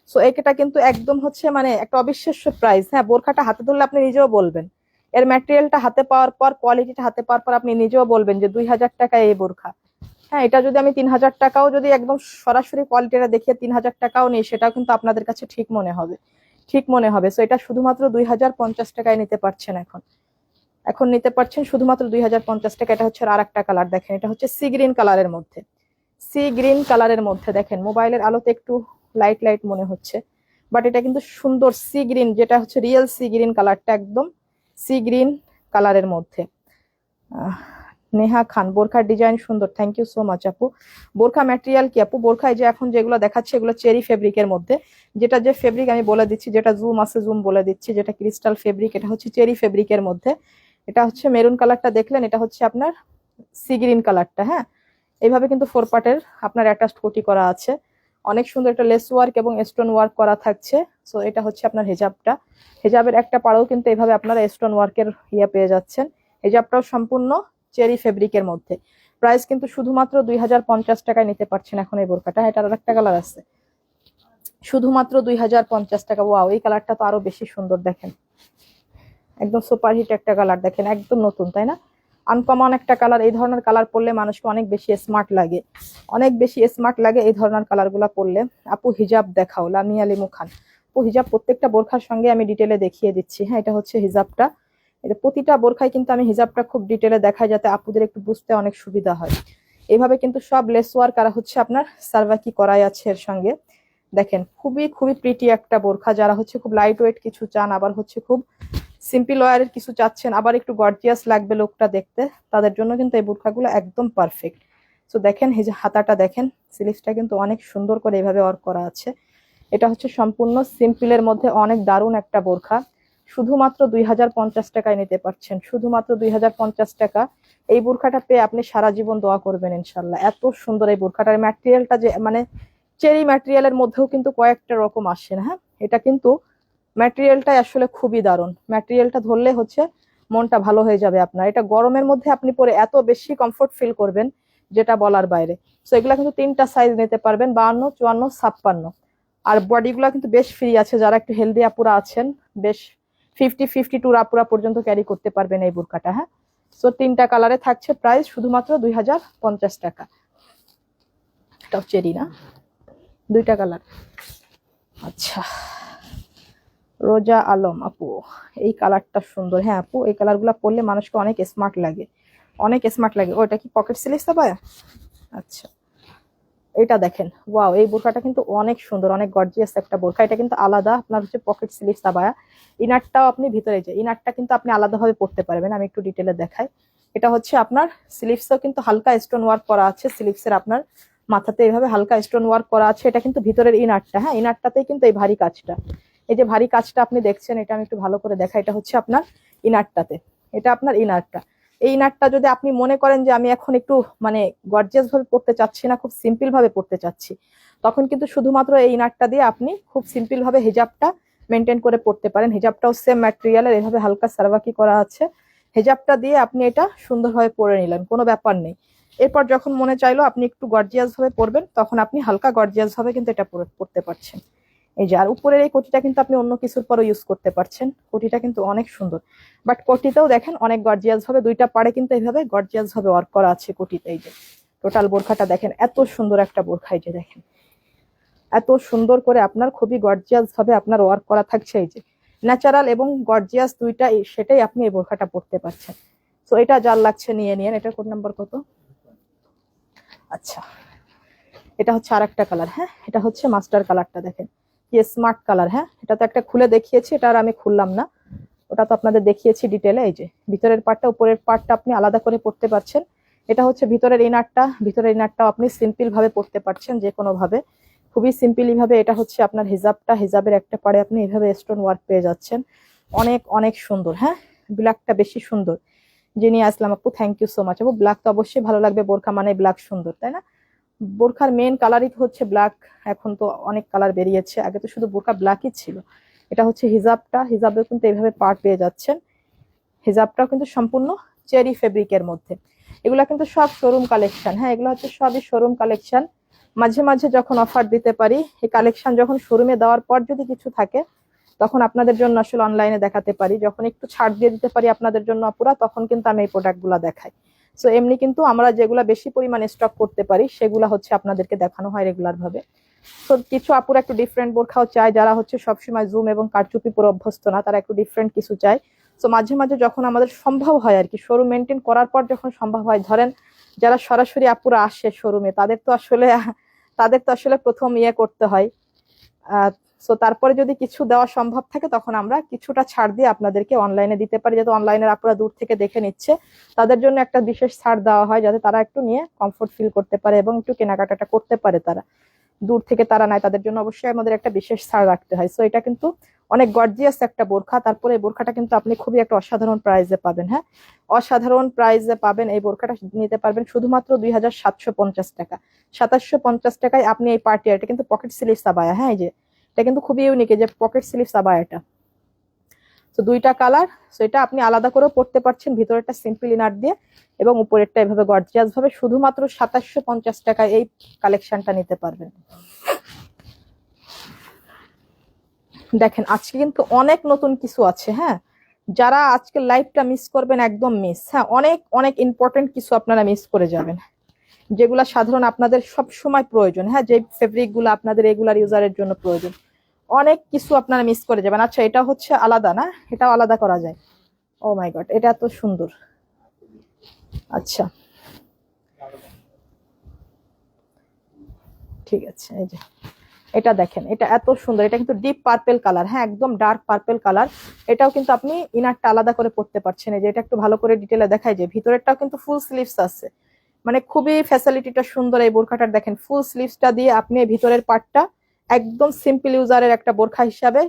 সো এটা কিন্তু একদম হচ্ছে মানে একটা অবিশ্বাস্য প্রাইস, হ্যাঁ, বোরখাটা হাতে ধরলে আপনি নিজেও বলবেন, এর ম্যাটেরিয়ালটা হাতে পাওয়ার পর, কোয়ালিটিটা হাতে পাওয়ার পর আপনি নিজেও বলবেন যে 2000 টাকা এই বোরখা। হ্যাঁ, এটা যদি আমি 3000 টাকাও যদি একদম সরাসরি কোয়ালিটিটা দেখিয়ে 3000 টাকাও নিই, সেটাও কিন্তু আপনাদের কাছে ঠিক মনে হবে, ঠিক মনে হবে। সো এটা শুধুমাত্র 2050 টাকায় নিতে পারছেন এখন, এখন নিতে পারছেন শুধুমাত্র 2050 টাকা। এটা হচ্ছে আর একটা কালার, দেখেন এটা হচ্ছে সি গ্রিন কালারের মধ্যে, সি গ্রিন কালারের মধ্যে। দেখেন মোবাইলের আলোতে একটু লাইট লাইট মনে হচ্ছে, বাট এটা কিন্তু সুন্দর সি গ্রিন, যেটা হচ্ছে রিয়েল সি গ্রিন কালারটা, একদম সি গ্রিন কালারের মধ্যে। নেহা খান, বোরখার ডিজাইন সুন্দর, থ্যাংক ইউ সো মাচ আপু। বোরখা ম্যাটেরিয়াল কি আপু? বোরখায় যে এখন যেগুলো দেখাচ্ছে এগুলো চেরি ফেব্রিকের মধ্যে, যেটা যে ফেব্রিক আমি বলে দিচ্ছি, যেটা জুম আছে জুম বলে দিচ্ছি, যেটা ক্রিস্টাল ফেব্রিক, এটা হচ্ছে চেরি ফেব্রিকের মধ্যে। এটা হচ্ছে মেরুন কালারটা দেখলেন, এটা হচ্ছে আপনার সি গ্রিন কালারটা, হ্যাঁ, এইভাবে কিন্তু 4 পার্টের আপনার অ্যাটাচড কোটি করা আছে, অনেক সুন্দর একটা লেস ওয়ার্ক এবং স্টোন ওয়ার্ক করা থাকছে। সো এটা হচ্ছে আপনার হেজাবটা, হেজাবের একটা পাড়েও কিন্তু এইভাবে আপনারা স্টোন ওয়ার্কের ইয়ে পেয়ে যাচ্ছেন। হেজাবটাও সম্পূর্ণ চেরি ফেব্রিকের মধ্যে। প্রাইস কিন্তু শুধুমাত্র 2050 টাকায় নিতে পারছেন এখন এই বোরকাটা। এটার আর একটা কালার আছে, শুধুমাত্র 2050 টাকা। ওয়াও, এই কালারটা তো আরো বেশি সুন্দর, দেখেন একদম সুপারহিট একটা কালার, দেখেন একদম নতুন, তাই না? আনকমন একটা কালার, এই ধরনের কালার পরলে মানুষকে অনেক বেশি স্মার্ট লাগে, অনেক বেশি স্মার্ট লাগে এই ধরনের কালার গুলা পরলে। আপু হিজাব দেখাও, লামিয়া লিমু খান। আপু হিজাব প্রত্যেকটা বোরখার সঙ্গে আমি ডিটেলে দেখিয়ে দিচ্ছি, হ্যাঁ, এটা হচ্ছে হিজাবটা। এটা প্রতিটা বোরখায় কিন্তু আমি হিজাবটা খুব ডিটেলে দেখাই, যাতে আপুদের একটু বুঝতে অনেক সুবিধা হয়। এইভাবে কিন্তু সব লেস ওয়ার্ক আর হচ্ছে আপনার সার্ভাকি করাই আছে এর সঙ্গে। দেখেন খুবই খুবই প্রিটি একটা বোরখা। যারা হচ্ছে খুব লাইট ওয়েট কিছু চান, আবার হচ্ছে খুব সিম্পল ওয়ারের কিছু চাচ্ছেন, আবার একটু গর্জিয়াস লাগবে লোকটা দেখতে, তাদের জন্য কিন্তু এই বোরখাগুলো একদম পারফেক্ট। তো দেখেন এই যে হাতাটা দেখেন, স্লিভসটা কিন্তু অনেক সুন্দর করে এইভাবে ওয়ার্ক করা আছে। এটা হচ্ছে সম্পূর্ণ সিম্পলের মধ্যে অনেক দারুণ একটা বোরখা। শুধুমাত্র 2050 টাকায় নিতে পারছেন, শুধুমাত্র 2050 টাকা। এই বোরখাটা পেয়ে আপনি সারা জীবন দোয়া করবেন ইনশাল্লাহ। এত সুন্দর এই বোরখাটার ম্যাটেরিয়ালটা, যে মানে চেরি ম্যাটেরিয়ালের মধ্যেও কিন্তু কয়েকটা রকম আসে না, হ্যাঁ এটা কিন্তু ম্যাটেরিয়ালটা আসলে খুবই দারুণ। ম্যাটেরিয়ালটা ধরলে হচ্ছে মনটা ভালো হয়ে যাবে আপনার। এটা গরমের মধ্যে আপনি পরে এত বেশি কমফোর্ট ফিল করবেন যেটা বলার বাইরে। তো এগুলা কিন্তু 3টা সাইজ নিতে পারবেন, 52, 54, 56। আর বডিগুলা কিন্তু বেশ ফ্রি আছে, যারা একটু হেলদি আপুরা আছেন বেশ 50-52 আপুরা পর্যন্ত ক্যারি করতে পারবেন এই বোরকাটা। হ্যাঁ, তো 3টা কালারে থাকছে প্রাইস শুধুমাত্র 2050 টাকা। এটাও চেরি না, 2টা কালার। আচ্ছা, রোজা আলম আপু, এই কালারটা সুন্দর। হ্যাঁ আপু, এই কালারগুলো পরলে মানুষকে অনেক স্মার্ট লাগে, অনেক স্মার্ট লাগে। ওটা কি পকেট স্লিভস আবায়া? আচ্ছা, এটা দেখেন, ওয়াও, এই বোরকাটা কিন্তু অনেক সুন্দর, অনেক গর্জিয়াস একটা বোরকা। এটা কিন্তু আলাদা আপনার হচ্ছে পকেট স্লিভস আবায়া। ইনারটাও আপনি ভিতরে, যে ইনারটা কিন্তু আপনি আলাদাভাবে পরতে পারবেন। আমি একটু ডিটেলে দেখাই। এটা হচ্ছে আপনার স্লিভসও কিন্তু হালকা স্টোন ওয়ার্ক করা আছে, স্লিভসের আপনার মাথাতে এইভাবে হালকা স্টোন ওয়ার্ক করা আছে। এটা কিন্তু ভিতরের ইনারটা, হ্যাঁ ইনারটাতেই কিন্তু এই ভারী কাজটা, এই যে ভারী কাজটা আপনি দেখছেন, এটা আমি একটু ভালো করে দেখাই। এটা হচ্ছে আপনার ইনারটাতে, এটা আপনার ইনারটা। এই ইনারটা যদি আপনি মনে করেন যে আমি এখন একটু মানে গর্জিয়াস ভাবে পড়তে চাচ্ছি না, খুব সিম্পল ভাবে পড়তে চাচ্ছি, তখন কিন্তু শুধুমাত্র এই ইনারটা দিয়ে আপনি খুব সিম্পল ভাবে হিজাবটা মেনটেন করে পড়তে পারেন। হিজাবটাও সেম ম্যাটেরিয়ালের, এভাবে হালকা সার্ভাকি করা আছে। হিজাবটা দিয়ে আপনি এটা সুন্দরভাবে পরে নিলেন, কোনো ব্যাপার নেই। এরপর যখন মনে চাইলো আপনি একটু গর্জিয়াস ভাবে পড়বেন, তখন আপনি হালকা গর্জিয়াস ভাবে কিন্তু এটা পড়তে পারছেন। এই যে, আর উপরের এই কোটিটা কিন্তু আপনি অন্য কিছুর পরও ইউজ করতে পারছেন। কোটিটা কিন্তু অনেক সুন্দর, বাট কোটিতেও দেখেন অনেক গর্জিয়াস ভাবে, 2টা পাড়ে কিন্তু এইভাবে গর্জিয়াস ভাবে ওয়ার্ক করা আছে কোটিতে। এই যে টোটাল বোরখাটা দেখেন, এত সুন্দর একটা বোরখা। এই যে দেখেন, এত সুন্দর করে আপনার খুবই গর্জিয়াস ভাবে আপনার ওয়ার্ক করা থাকছে। এই যে ন্যাচারাল এবং গর্জিয়াস দুইটা, সেটাই আপনি এই বোরখাটা পড়তে পারছেন। তো এটা যার লাগছে নিয়ে নিন। এটার কোড নাম্বার কত? আচ্ছা, এটা হচ্ছে আরেকটা কালার। হ্যাঁ, এটা হচ্ছে মাস্টার কালারটা, দেখেন কি স্মার্ট কালার। হ্যাঁ, এটা তো একটা খুলে দেখিয়েছি, এটা আর আমি খুললাম না, ওটা তো আপনাদের দেখিয়েছি ডিটেলে। এই যে ভিতরের পার্টটা উপরের পার্টটা আপনি আলাদা করে পড়তে পারছেন। এটা হচ্ছে ভিতরের ইনারটা, ভিতরের ইনারটাও আপনি সিম্পল ভাবে পড়তে পারছেন, যে কোনো ভাবে খুবই সিম্পলি ভাবে। এটা হচ্ছে আপনার হিজাবটা, হিজাবের একটা পাড়ে আপনি এইভাবে স্টোন ওয়ার্ক পেয়ে যাচ্ছেন, অনেক অনেক সুন্দর। হ্যাঁ, ব্ল্যাকটা বেশি সুন্দর। জিনি আসলাম আপু, থ্যাংক ইউ সো মাচ আপু। ব্ল্যাক তো অবশ্যই ভালো লাগবে, বোরখা মানে ব্ল্যাক সুন্দর, তাই না? বোরখার মেন কালারই হচ্ছে ব্ল্যাক। এখন তো অনেক কালার বেরিয়েছে, আগে তো শুধু বোরখা ব্ল্যাকই ছিল। এটা হচ্ছে হিজাবটা, হিজাবেও কিন্তু এইভাবে পার্ট পেয়ে যাচ্ছেন। হিজাবটাও কিন্তু সম্পূর্ণ চেরি ফেব্রিকের মধ্যে। এগুলা কিন্তু সব শোরুম কালেকশন। হ্যাঁ, এগুলো হচ্ছে সবই শোরুম কালেকশন। মাঝে মাঝে যখন অফার দিতে পারি, এই কালেকশন যখন শোরুমে দেওয়ার পর যদি কিছু থাকে, তখন আপনাদের জন্য আসলে অনলাইনে দেখাতে পারি। যখন একটু ছাড় দিয়ে দিতে পারি আপনাদের জন্য আপুরা, তখন কিন্তু আমি এই প্রোডাক্টগুলো দেখাই। সো এমনি কিন্তু আমরা যেগুলা বেশি পরিমাণে স্টক করতে পারি, সেগুলা হচ্ছে আপনাদেরকে দেখানো হয় রেগুলার ভাবে। তো কিছু আপুরা একটু ডিফারেন্ট বোরখাও চায়, যারা হচ্ছে সবসময় জুম এবং কারচুপি পরে অভ্যস্ত না, তারা একটু ডিফারেন্ট কিছু চায়। তো মাঝে মাঝে যখন আমাদের সম্ভব হয় আর কি, শোরুম মেনটেন করার পর যখন সম্ভব হয়, ধরেন যারা সরাসরি আপুরা আসে শোরুমে, তাদের তো আসলে প্রথম ইয়ে করতে হয়। সো তারপরে যদি কিছু দেওয়া সম্ভব থাকে, তখন আমরা কিছুটা ছাড় দিয়ে আপনাদেরকে অনলাইনে দিতে পারি, যাতে অনলাইনের আপুরা দূর থেকে দেখে নিচ্ছে, তাদের জন্য একটা বিশেষ ছাড় দেওয়া হয়, যাতে তারা একটু নিয়ে কমফোর্ট ফিল করতে পারে এবং একটু কেনাকাটাটা করতে পারে। তারা দূর থেকে তারা নাই, তাদের জন্য অবশ্যই আমাদের একটা বিশেষ ছাড় রাখতে হয়। সো এটা কিন্তু অনেক গর্জিয়াস একটা বোরখা। তারপরে এই বোরখাটা কিন্তু আপনি খুবই একটা অসাধারণ প্রাইসে পাবেন। হ্যাঁ, অসাধারণ প্রাইসে পাবেন। এই বোরখাটা নিতে পারবেন শুধুমাত্র 2750 টাকা। 2750 টাকায় আপনি এই পার্টি, এটা কিন্তু পকেট স্লিভস আবায়া। হ্যাঁ, এই যে এটা কিন্তু খুবই ইউনিক, যে পকেট স্লিভস আবায়াটা। তো 2টা কালার। সো এটা আপনি আলাদা করেও পড়তে পারছেন, ভিতরেরটা সিম্পল ইনার দিয়ে এবং উপরেরটা এভাবে গর্জিয়াস ভাবে। শুধুমাত্র 2750 টাকায় এই কালেকশনটা নিতে পারবেন। দেখেন আজকে কিন্তু অনেক নতুন কিছু আছে। হ্যাঁ, যারা আজকে লাইভটা মিস করবেন, একদম মিস। হ্যাঁ, অনেক অনেক ইম্পর্টেন্ট কিছু আপনারা মিস করে যাবেন, যেগুলা সাধারণ আপনাদের সব সময় প্রয়োজন। হ্যাঁ, যে ফেব্রিক গুলো আপনাদের রেগুলার ইউজারের জন্য প্রয়োজন, অনেক কিছু আপনারা মিস করে যাবেন। আচ্ছা, এটা হচ্ছে আলাদা না? এটাও আলাদা করা যায়। ও মাই গড, এটা এত সুন্দর। আচ্ছা, ঠিক আছে, এই যে এটা দেখেন, এটা এত সুন্দর, এটা কিন্তু ডিপ পার্পেল কালার, হ্যাঁ একদম ডার্ক পার্পেল কালার। এটাও কিন্তু আপনি ইনারটা আলাদা করে পড়তে পারছেন। এই যে এটা একটু ভালো করে ডিটেলে দেখাই, যে ভিতরেরটাও কিন্তু ফুল স্লিভস আছে, মানে খুবই ফ্যাসিলিটিটা সুন্দর এই বোরখাটার। দেখেন ফুল স্লিভসটা দিয়ে আপনি এই ভিতরের পার্টটা একদম সিম্পল ইউজারের একটা বোরখা হিসাবে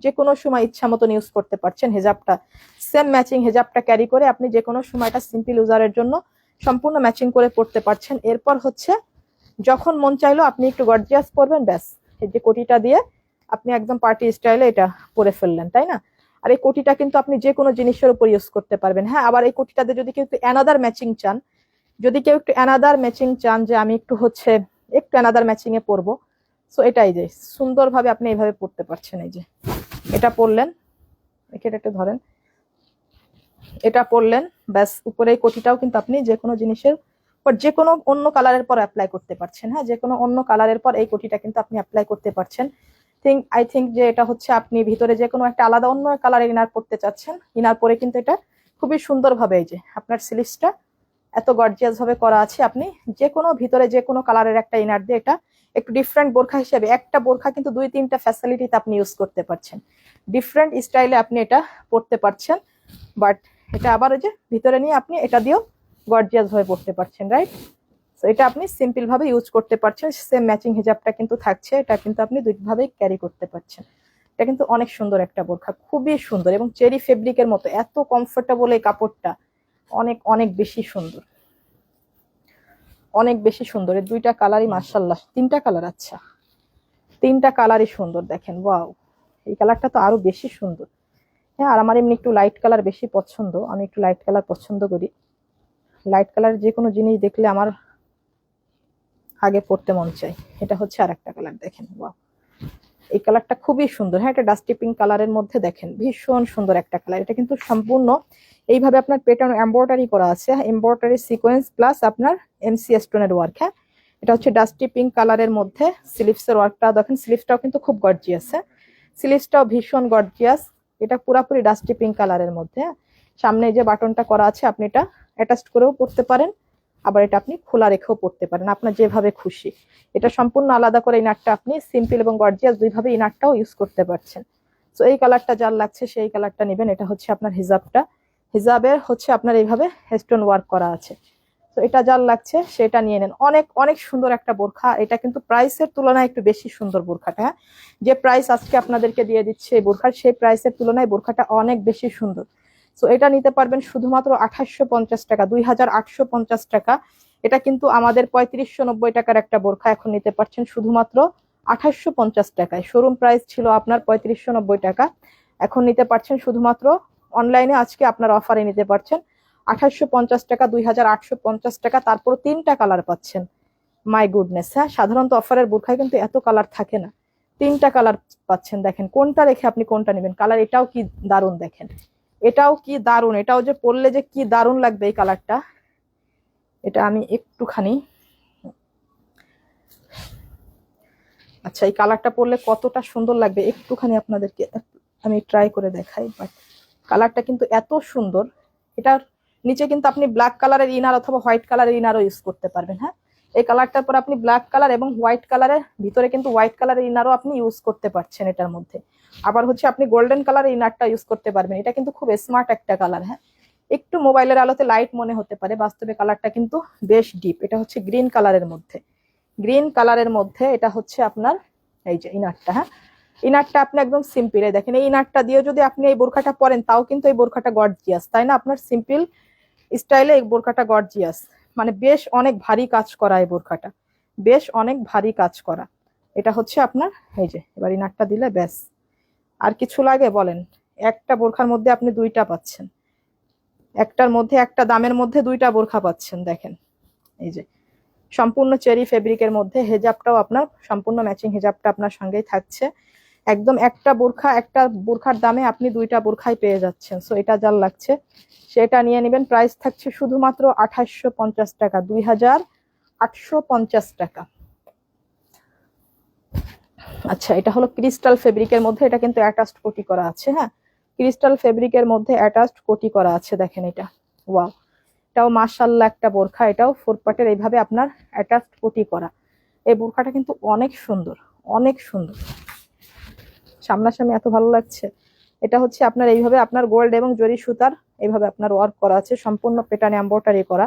যে কোনো সময় ইচ্ছা মতন ইউজ করতে পারছেন। হেজাবটা সেম ম্যাচিং, হেজাবটা ক্যারি করে আপনি যে কোনো সময় এটা সিম্পল ইউজারের জন্য সম্পূর্ণ ম্যাচিং করে পড়তে পারছেন। এরপর হচ্ছে যখন মন চাইলো আপনি একটু গর্জিয়াস পরবেন, ব্যাস এই যে কোটিটা দিয়ে আপনি একদম পার্টি স্টাইলে এটা পরে ফেললেন, তাই না? আর এই কোটিটা কিন্তু আপনি যে কোনো জিনিসের উপর ইউজ করতে পারবেন। হ্যাঁ, আবার এই কোটিটাতে যদি কেউ একটু অ্যানাদার ম্যাচিং চান, যদি কেউ একটু অ্যানাদার ম্যাচিং চান যে আমি একটু হচ্ছে একটু অ্যানাদার ম্যাচিং এ পরবো, সো এটাই যে সুন্দরভাবে আপনি এইভাবে পড়তে পারছেন। এই যে এটা পরলেন, এটা একটু ধরেন, এটা পরলেন, ব্যাস উপরে এই কোটিটাও কিন্তু আপনি যে কোনো জিনিসের পর যে কোনো অন্য কালারের পর অ্যাপ্লাই করতে পারছেন। হ্যাঁ, যে কোনো অন্য কালারের পর এই কোটিটা কিন্তু আপনি অ্যাপ্লাই করতে পারছেন। আই থিঙ্ক যে এটা হচ্ছে আপনি ভিতরে যে কোনো একটা আলাদা অন্য কালারের ইনার পড়তে চাচ্ছেন, ইনার পরে কিন্তু এটা খুবই সুন্দরভাবে এই যে আপনার স্লিভসটা এত গর্জিয়াস ভাবে করা আছে, আপনি যে কোনো ভিতরে যে কোনো কালারের একটা ইনার দিয়ে এটা একটু ডিফারেন্ট বোরখা হিসেবে, একটা বোরখা কিন্তু 2-3টা ফ্যাসিলিটিতে আপনি ইউজ করতে পারছেন, ডিফারেন্ট স্টাইলে আপনি এটা পড়তে পারছেন। বাট এটা আবার ওই যে ভিতরে নিয়ে আপনি এটা দিয়েও গর্জিয়াস ভাবে পড়তে পারছেন, রাইট? তো এটা আপনি সিম্পল ভাবে ইউজ করতে পারছেন। সেম ম্যাচিং হিজাবটা কিন্তু থাকছে, এটা কিন্তু আপনি দুইভাবেই ক্যারি করতে পারছেন। এটা কিন্তু অনেক সুন্দর একটা বোরখা, খুবই সুন্দর, এবং চেরি ফেব্রিকের মতো এত কমফোর্টেবল এই কাপড়টা, অনেক অনেক বেশি সুন্দর, অনেক বেশি সুন্দর। এই দুইটা কালারই মাশাআল্লাহ, তিনটা কালার, আচ্ছা তিনটা কালারই সুন্দর। দেখেন ওয়াও, এই কালারটা তো আরো বেশি সুন্দর। হ্যাঁ, আর আমার এমনি একটু লাইট কালার বেশি পছন্দ, আমি একটু লাইট কালার পছন্দ করি। লাইট কালার যে কোনো জিনিস দেখলে আমার আগে পড়তে মন চাই। এটা হচ্ছে আর একটা কালার, দেখেন ওয়াও, এই কালারটা খুবই সুন্দর। হ্যাঁ, এটা ডাস্টি পিঙ্ক কালারের মধ্যে, দেখেন ভীষণ সুন্দর একটা কালার। এটা কিন্তু সম্পূর্ণ এইভাবে আপনার প্যাটার্ন এমব্রয়ডারি করা আছে, এমব্রয়ডারি সিকোয়েন্স প্লাস আপনার এমসি স্টোনের ওয়ার্ক। হ্যাঁ, এটা হচ্ছে ডাস্টি পিঙ্ক কালারের মধ্যে। স্লিভসের ওয়ার্কটা দেখেন, স্লিভসটাও কিন্তু খুব গর্জিয়াস, হ্যাঁ স্লিভসটাও ভীষণ গর্জিয়াস। এটা পুরাপুরি ডাস্টি পিঙ্ক কালারের মধ্যে। সামনে যে বাটনটা করা আছে আপনি এটা অ্যাটাচ করেও পড়তে পারেন, আবার এটা আপনি খোলা রেখেও পড়তে পারেন, আপনার যেভাবে খুশি। এটা সম্পূর্ণ আলাদা করে ইনারটা আপনি সিম্পল এবং গর্জিয়াস দুইভাবে ইনারটাও ইউজ করতে পারছেন। তো এই কালারটা যার লাগছে সেই কালারটা নেবেন। এটা হচ্ছে আপনার হিজাবটা, হিজাবের হচ্ছে আপনার এইভাবে স্টোন ওয়ার্ক করা আছে। তো এটা যার লাগছে সেটা নিয়ে নেন। অনেক অনেক সুন্দর একটা বোরখা। এটা কিন্তু প্রাইসের তুলনায় একটু বেশি সুন্দর বোরখাটা। হ্যাঁ, যে প্রাইস আজকে আপনাদেরকে দিয়ে দিচ্ছে এই বোরখার, সেই প্রাইসের তুলনায় বোরখাটা অনেক বেশি সুন্দর। তো এটা নিতে পারবেন শুধুমাত্র 2850 টাকা, 2850 টাকা। এটা কিন্তু আমাদের 3590 টাকার একটা বোরখা এখন নিতে পারছেন শুধুমাত্র 2850 টাকায়। শোরুম প্রাইস ছিল আপনার 3590 টাকা, এখন নিতে পারছেন শুধুমাত্র অনলাইনে আজকে আপনার অফারে নিতে পারছেন 2850 টাকা, 2850 টাকা। তারপর 3টা কালার পাচ্ছেন। মাই গুডনেস, হ্যাঁ সাধারণত অফারের বোরখায় কিন্তু এত কালার থাকে না, 3টা কালার পাচ্ছেন। দেখেন কোনটা রেখে আপনি কোনটা নেবেন। কালার এটাও কি দারুণ, দেখেন এটাও কি দারুণ, এটাও যে পরলে যে কি দারুণ লাগবে এই কালারটা। এটা আমি একটুখানি, আচ্ছা এই কালারটা পরলে কতটা সুন্দর লাগবে একটুখানি আপনাদেরকে আমি ট্রাই করে দেখাই। বাট কালারটা কিন্তু এত সুন্দর। এটার নিচে কিন্তু আপনি ব্ল্যাক কালারের ইনার অথবা হোয়াইট কালারের ইনারও ইউজ করতে পারবেন। হ্যাঁ, এই কালারটার পর আপনি ব্ল্যাক কালার এবং হোয়াইট কালারের ভিতরে কিন্তু হোয়াইট কালারের ইনারও আপনি ইউজ করতে পারছেন এটার মধ্যে। আবার হচ্ছে আপনি গোল্ডেন কালারের ইনারটা ইউজ করতে পারবেন। এটা কিন্তু খুব স্মার্ট একটা কালার। হ্যাঁ, একটু মোবাইলের আলোতে লাইট মনে হতে পারে, বাস্তবে কালারটা কিন্তু বেশ ডিপ। এটা হচ্ছে গ্রিন কালারের মধ্যে, গ্রিন কালারের মধ্যে এটা হচ্ছে আপনার এই যে ইনারটা। হ্যাঁ, ইনারটা আপনি একদম সিম্পল, দেখেন এই ইনারটা দিয়ে যদি আপনি এই বোরখাটা পরেন তাও কিন্তু এই বোরখাটা গর্জিয়াস, তাই না? আপনার সিম্পল স্টাইলে এই বোরখাটা গর্জিয়াস, মানে বেশ অনেক ভারী কাজ করা এই বোরখাটা, বেশ অনেক ভারী কাজ করা। এটা হচ্ছে আপনার এই যে, এবার ইনারটা দিলে ব্যাস আর কিছু লাগে বলেন? একটা বোরখার মধ্যে আপনি দুইটা পাচ্ছেন, একটার মধ্যে একটা দামের মধ্যে দুইটা বোরখা পাচ্ছেন। দেখেন এই যে সম্পূর্ণ চেরি ফেব্রিকের মধ্যে, হেজাবটাও আপনার সম্পূর্ণ ম্যাচিং, হেজাবটা আপনার সঙ্গেই থাকছে। একদম একটা বোরখা, একটা বোরখার দামে আপনি দুইটা বোরখাই পেয়ে যাচ্ছেন। সো এটা যার লাগছে সেটা নিয়ে নেবেন। প্রাইস থাকছে শুধুমাত্র 2850 টাকা, 2850 টাকা। আচ্ছা, এটা হলো ক্রিস্টাল ফেব্রিকের মধ্যে, এটা কিন্তু অ্যাটাচড কোটি করা আছে। হ্যাঁ, ক্রিস্টাল ফেব্রিকের মধ্যে অ্যাটাচড কোটি করা আছে, দেখেন এটা ওয়াও, এটাও মাশাআল্লাহ একটা বোরখা। এটাও 4 পার্টের এইভাবে আপনার অ্যাটাচড কোটি করা। এই বোরখাটা কিন্তু অনেক সুন্দর, অনেক সুন্দর, সামনাসামনি এত ভালো লাগছে। এটা হচ্ছে আপনার এইভাবে আপনার গোল্ড এবং জরি সুতার এইভাবে আপনার ওয়ার্ক করা আছে, সম্পূর্ণ প্যাটার্ন এমব্রয়ডারি করা।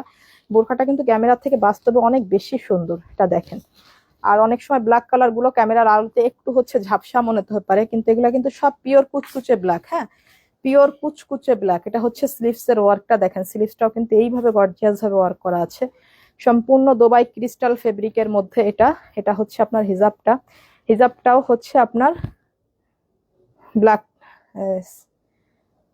বোরখাটা কিন্তু ক্যামেরা থেকে বাস্তবে অনেক বেশি সুন্দর, এটা দেখেন। আর অনেক সময় ব্ল্যাক কালার গুলো ক্যামেরার আলোতে একটু হচ্ছে ঝাপসা মনে হতে পারে, কিন্তু এগুলা কিন্তু সব পিওর কুচকুচে ব্ল্যাক। হ্যাঁ, পিওর কুচকুচে ব্ল্যাক। এটা হচ্ছে স্লিভস এর ওয়ার্কটা দেখেন, স্লিভসটাও কিন্তু এইভাবে গর্জিয়াস ভাবে ওয়ার্ক করা আছে, সম্পূর্ণ দুবাই ক্রিস্টাল ফেব্রিকের মধ্যে। এটা এটা হচ্ছে আপনার হিজাবটা, হিজাবটাও হচ্ছে আপনার ব্ল্যাক